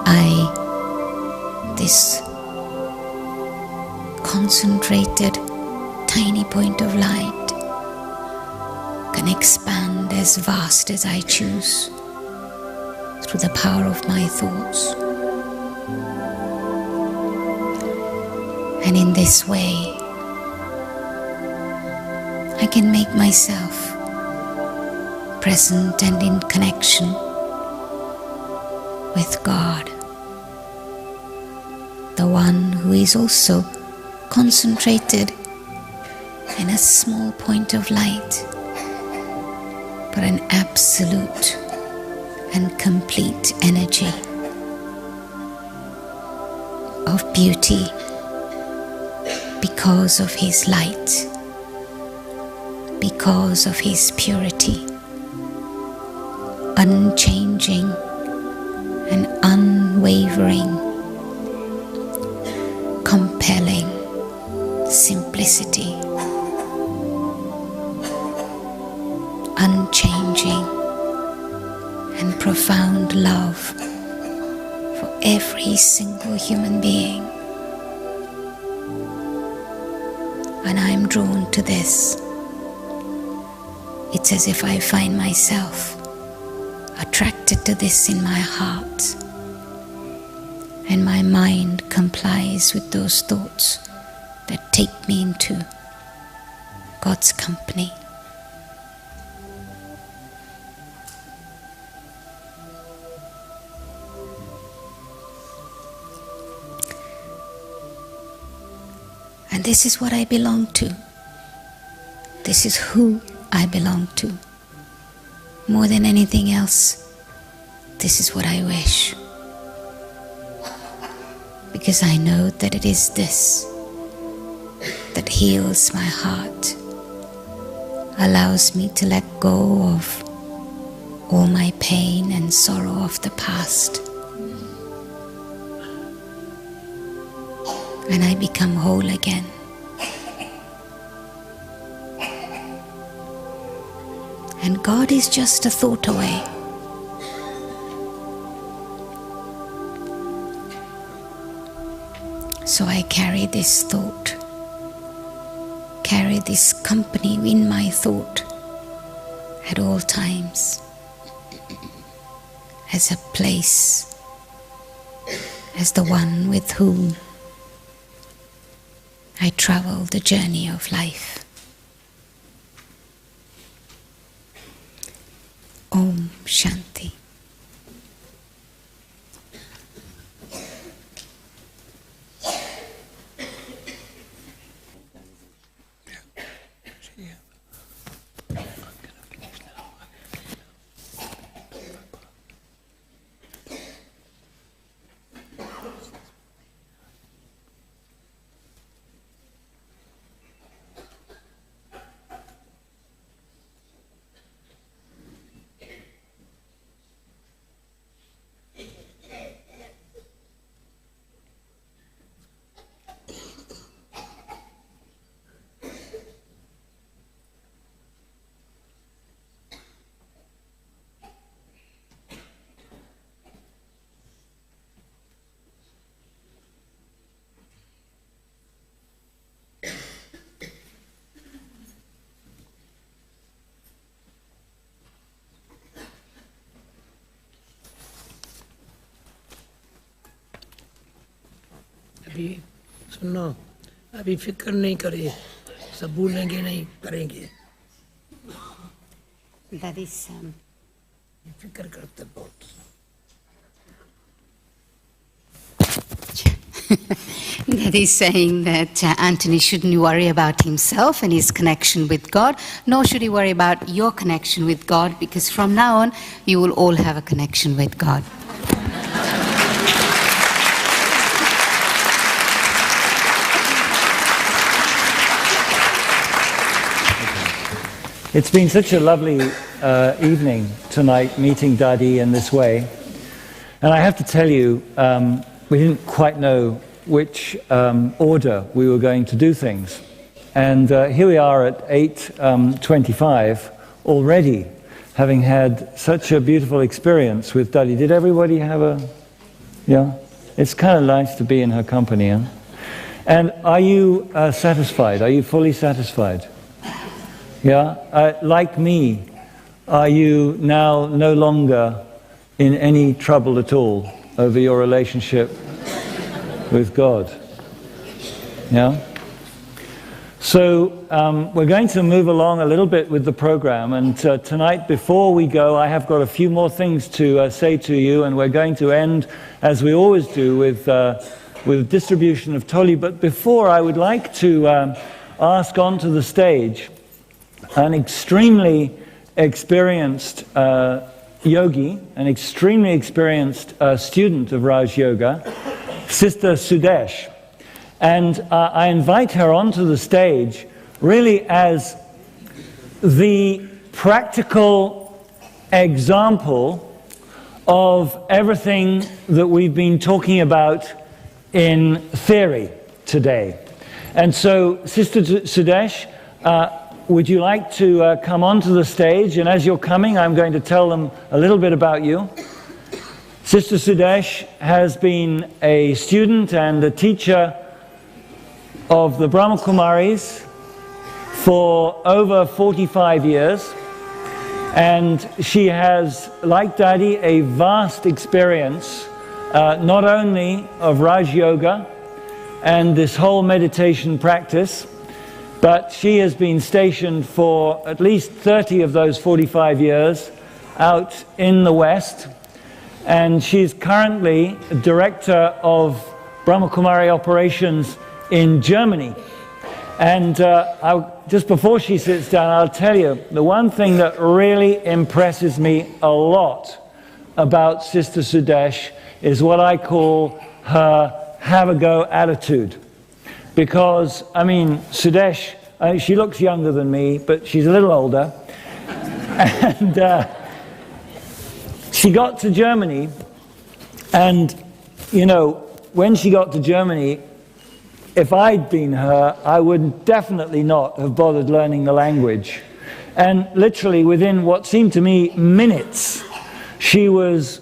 I, this concentrated tiny point of light, can expand as vast as I choose through the power of my thoughts. And in this way, I can make myself present and in connection with God, the one who is also concentrated in a small point of light, but an absolute and complete energy of beauty because of his light, because of his purity, unchanging and unwavering, compelling simplicity, unchanging and profound love for every single human being. And I'm drawn to this. It's as if I find myself attracted to this in my heart, and my mind complies with those thoughts that take me into God's company. this is what I belong to. This is who I belong to. More than anything else, this is what I wish. Because I know that it is this that heals my heart, allows me to let go of all my pain and sorrow of the past. And I become whole again. And God is just a thought away. So I carry this thought, carry this company in my thought at all times, as a place, as the one with whom I travel the journey of life. Om Shanti. अभी सुनो, अभी फिक्र नहीं करे, सब भूलेंगे नहीं, करेंगे। That is फिक्र करते बहुत। That is saying that Anthony shouldn't worry about himself and his connection with God, nor should he worry about your connection with God, because from now on you will all have a connection with God. It's been such a lovely evening tonight, meeting Dadi in this way. And I have to tell you, we didn't quite know which order we were going to do things. And here we are at 8:25 already, having had such a beautiful experience with Dadi. Did everybody have a... Yeah? It's kind of nice to be in her company, huh? And are you satisfied? Are you fully satisfied? Yeah? Like me, are you now no longer in any trouble at all over your relationship with God? Yeah? So we're going to move along a little bit with the program, and tonight before we go I have got a few more things to say to you, and we're going to end as we always do with distribution of Toli. But before, I would like to ask onto the stage an extremely experienced yogi, an extremely experienced student of Raj Yoga, Sister Sudesh. And I invite her onto the stage really as the practical example of everything that we've been talking about in theory today. And so, Sister Sudesh, would you like to come onto the stage? And as you're coming, I'm going to tell them a little bit about you. Sister Sudesh has been a student and a teacher of the Brahma Kumaris for over 45 years. And she has, like Dadi, a vast experience, not only of Raj Yoga and this whole meditation practice, but she has been stationed for at least 30 of those 45 years out in the West. And she's currently director of Brahma Kumari operations in Germany. And just before she sits down, I'll tell you, the one thing that really impresses me a lot about Sister Sudesh is what I call her have-a-go attitude. Because, I mean, Sudesh, she looks younger than me, but she's a little older. And she got to Germany, and, you know, when she got to Germany, if I'd been her, I would definitely not have bothered learning the language. And literally within what seemed to me minutes, she was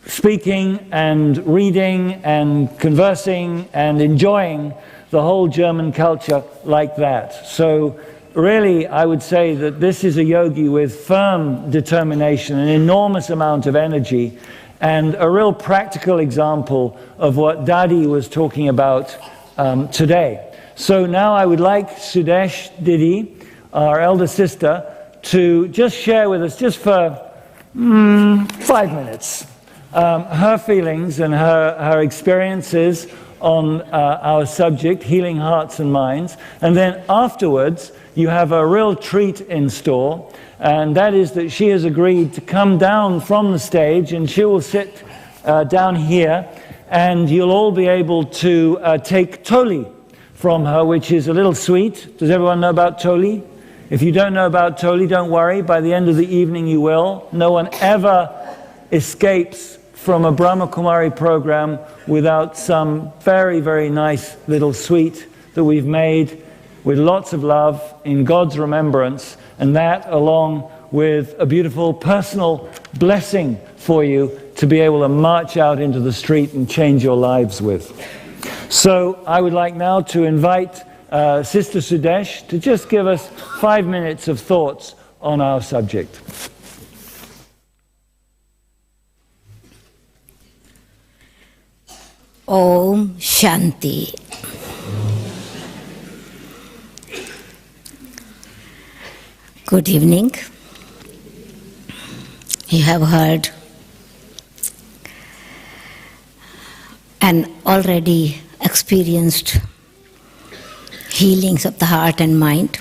speaking and reading and conversing and enjoying the whole German culture like that. So really, I would say that this is a yogi with firm determination, an enormous amount of energy, and a real practical example of what Dadi was talking about today. So now I would like Sudesh Didi, our elder sister, to just share with us, just for 5 minutes, her feelings and her experiences on our subject, healing hearts and minds. And then afterwards, you have a real treat in store, and that is that she has agreed to come down from the stage, and she will sit down here, and you'll all be able to take toli from her, which is a little sweet. Does everyone know about toli? If you don't know about toli, don't worry. By the end of the evening, you will. No one ever escapes from a Brahma Kumari program without some very, very nice little sweet that we've made with lots of love in God's remembrance, and that along with a beautiful personal blessing for you to be able to march out into the street and change your lives with. So I would like now to invite Sister Sudesh to just give us 5 minutes of thoughts on our subject. Om Shanti. Good evening. You have heard and already experienced healings of the heart and mind.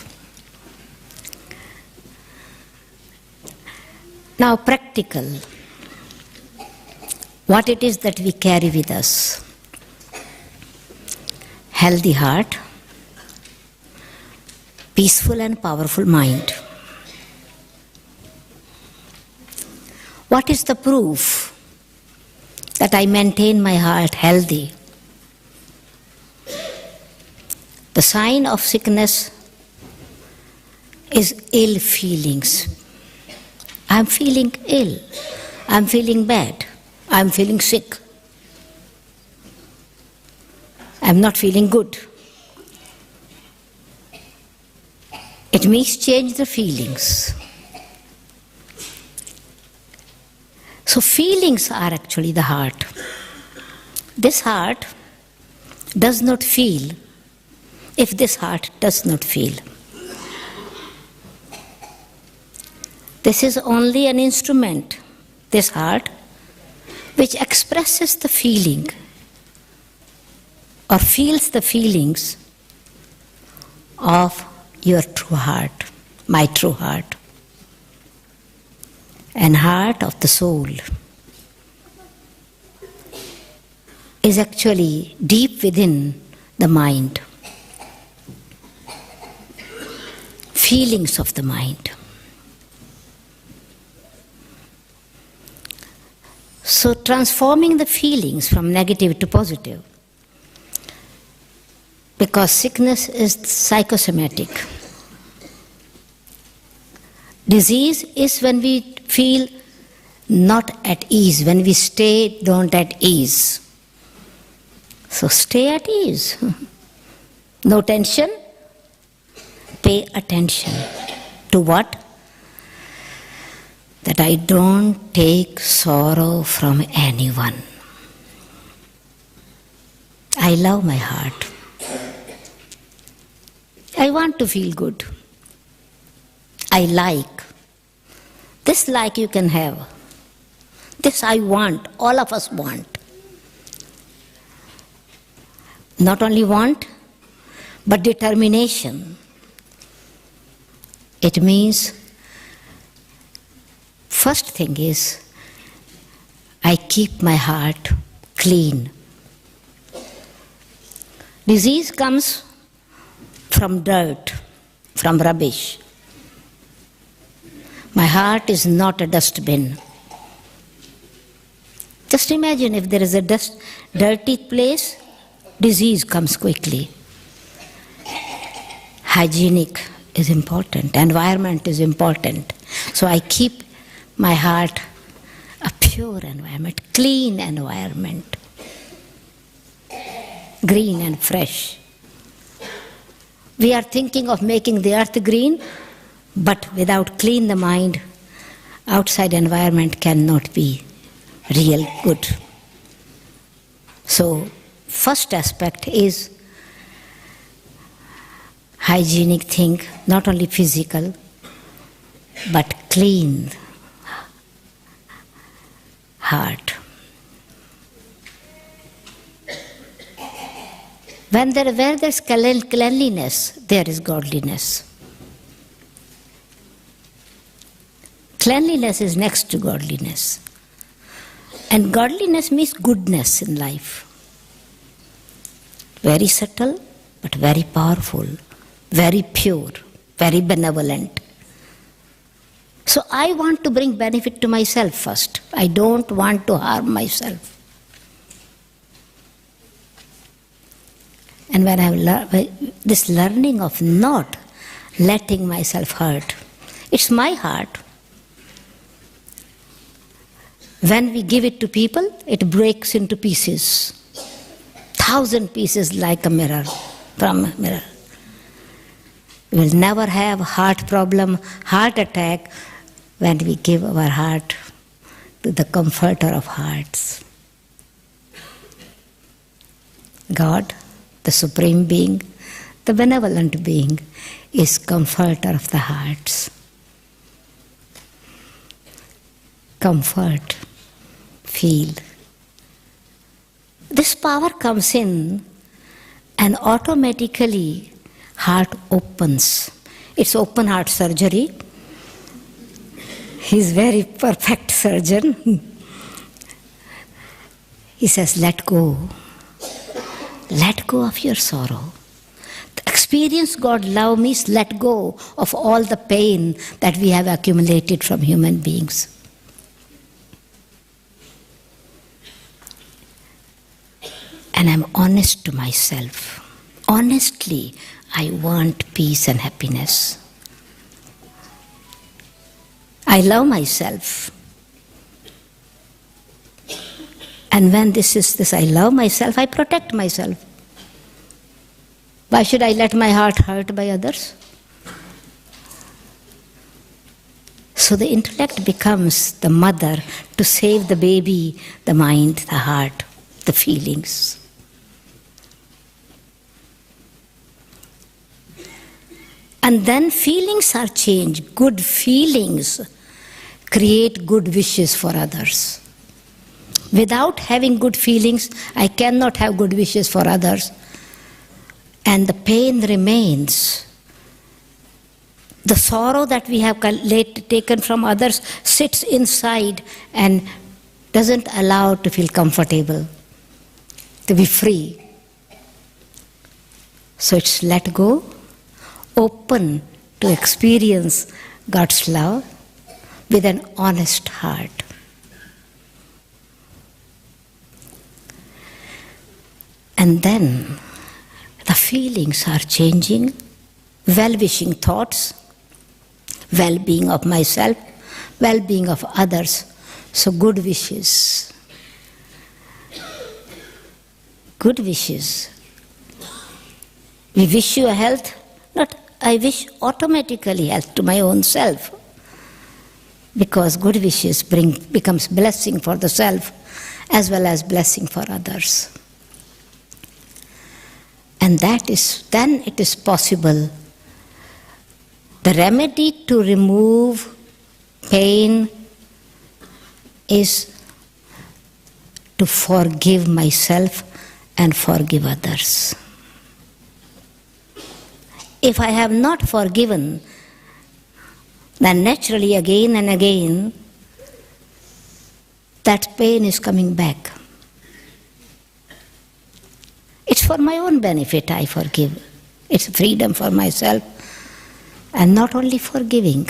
Now practical, what it is that we carry with us. Healthy heart, peaceful and powerful mind. What is the proof that I maintain my heart healthy? The sign of sickness is ill feelings. I'm feeling ill. I'm feeling bad. I'm feeling sick. I'm not feeling good. It means change the feelings. So feelings are actually the heart. This heart does not feel if this heart does not feel. This is only an instrument, this heart, which expresses the feeling or feels the feelings of your true heart, my true heart, and heart of the soul is actually deep within the mind, feelings of the mind. So transforming the feelings from negative to positive, because sickness is psychosomatic. Disease is when we feel not at ease, when we stay not at ease. So stay at ease. No tension. Pay attention to what? That I don't take sorrow from anyone. I love my heart. I want to feel good. I like. This like you can have. This I want. All of us want. Not only want, but determination. It means, first thing is, I keep my heart clean. Disease comes from dirt, from rubbish. My heart is not a dustbin. Just imagine if there is a dirty place, disease comes quickly. Hygienic is important, environment is important. So I keep my heart a pure environment, clean environment, green and fresh. We are thinking of making the earth green, but without clean the mind, outside environment cannot be real good. So, first aspect is hygienic thing, not only physical, but clean heart. Where there's cleanliness, there is godliness. Cleanliness is next to godliness. And godliness means goodness in life. Very subtle, but very powerful, very pure, very benevolent. So I want to bring benefit to myself first. I don't want to harm myself. And when I this learning of not letting myself hurt, it's my heart. When we give it to people, it breaks into pieces. 1,000 pieces like a mirror, from a mirror. We will never have heart problem, heart attack, when we give our heart to the comforter of hearts. God, the Supreme Being, the benevolent being, is comforter of the hearts. Comfort, feel. This power comes in and automatically heart opens. It's open heart surgery. He's very perfect surgeon. He says, let go. Let go of your sorrow. The experience God love means let go of all the pain that we have accumulated from human beings. And I'm honest to myself. Honestly, I want peace and happiness. I love myself. And when this I love myself, I protect myself. Why should I let my heart hurt by others? So the intellect becomes the mother to save the baby, the mind, the heart, the feelings. And then feelings are changed. Good feelings create good wishes for others. Without having good feelings, I cannot have good wishes for others. And the pain remains. The sorrow that we have taken from others sits inside and doesn't allow to feel comfortable, to be free. So it's let go, open to experience God's love with an honest heart. And then the feelings are changing, well-wishing thoughts, well-being of myself, well-being of others. So good wishes. Good wishes. We wish you a health, not I wish automatically health to my own self. Because good wishes becomes blessing for the self as well as blessing for others. And then it is possible. The remedy to remove pain is to forgive myself and forgive others. If I have not forgiven, then naturally again and again, that pain is coming back. It's for my own benefit I forgive. It's freedom for myself. And not only forgiving,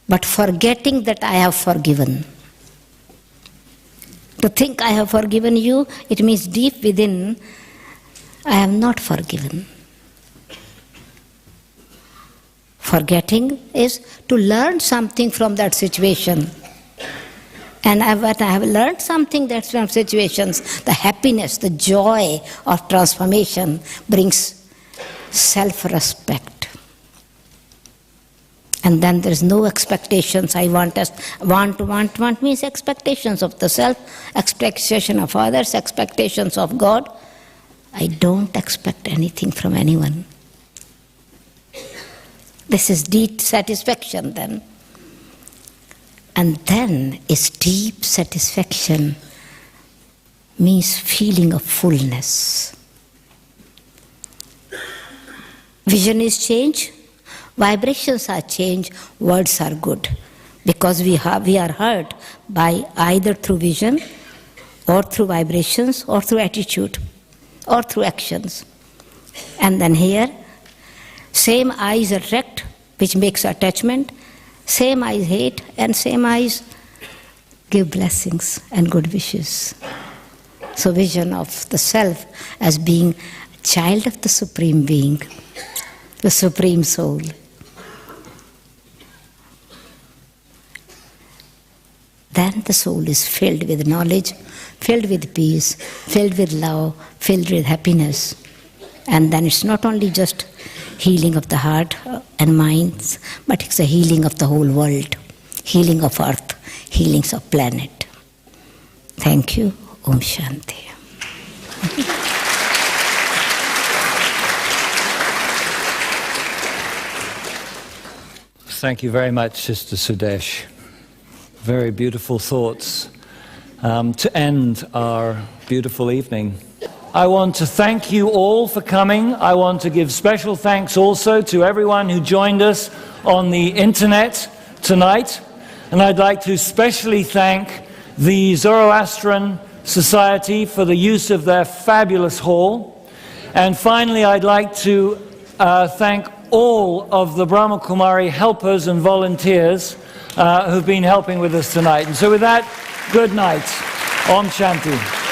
but forgetting that I have forgiven. To think I have forgiven you, it means deep within, I have not forgiven. Forgetting is to learn something from that situation. And what I have learned something that's from situations, the happiness, the joy of transformation brings self-respect. And then there's no expectations. I want means expectations of the self, expectation of others, expectations of God. I don't expect anything from anyone. This is deep satisfaction then. And then is deep satisfaction means feeling of fullness. Vision is change, vibrations are change, words are good. Because we are heard by either through vision, or through vibrations, or through attitude, or through actions. And then here, same eyes attract, which makes attachment, same eyes hate, and same eyes give blessings and good wishes. So vision of the self as being a child of the Supreme Being, the Supreme Soul. Then the soul is filled with knowledge, filled with peace, filled with love, filled with happiness. And then it's not only just healing of the heart and minds, but it's a healing of the whole world, healing of earth, healings of planet. Thank you. Om Shanti. Thank you very much, Sister Sudesh. Very beautiful thoughts to end our beautiful evening. I want to thank you all for coming. I want to give special thanks also to everyone who joined us on the internet tonight. And I'd like to especially thank the Zoroastrian Society for the use of their fabulous hall. And finally, I'd like to thank all of the Brahma Kumari helpers and volunteers who've been helping with us tonight. And so with that, good night. Om Shanti.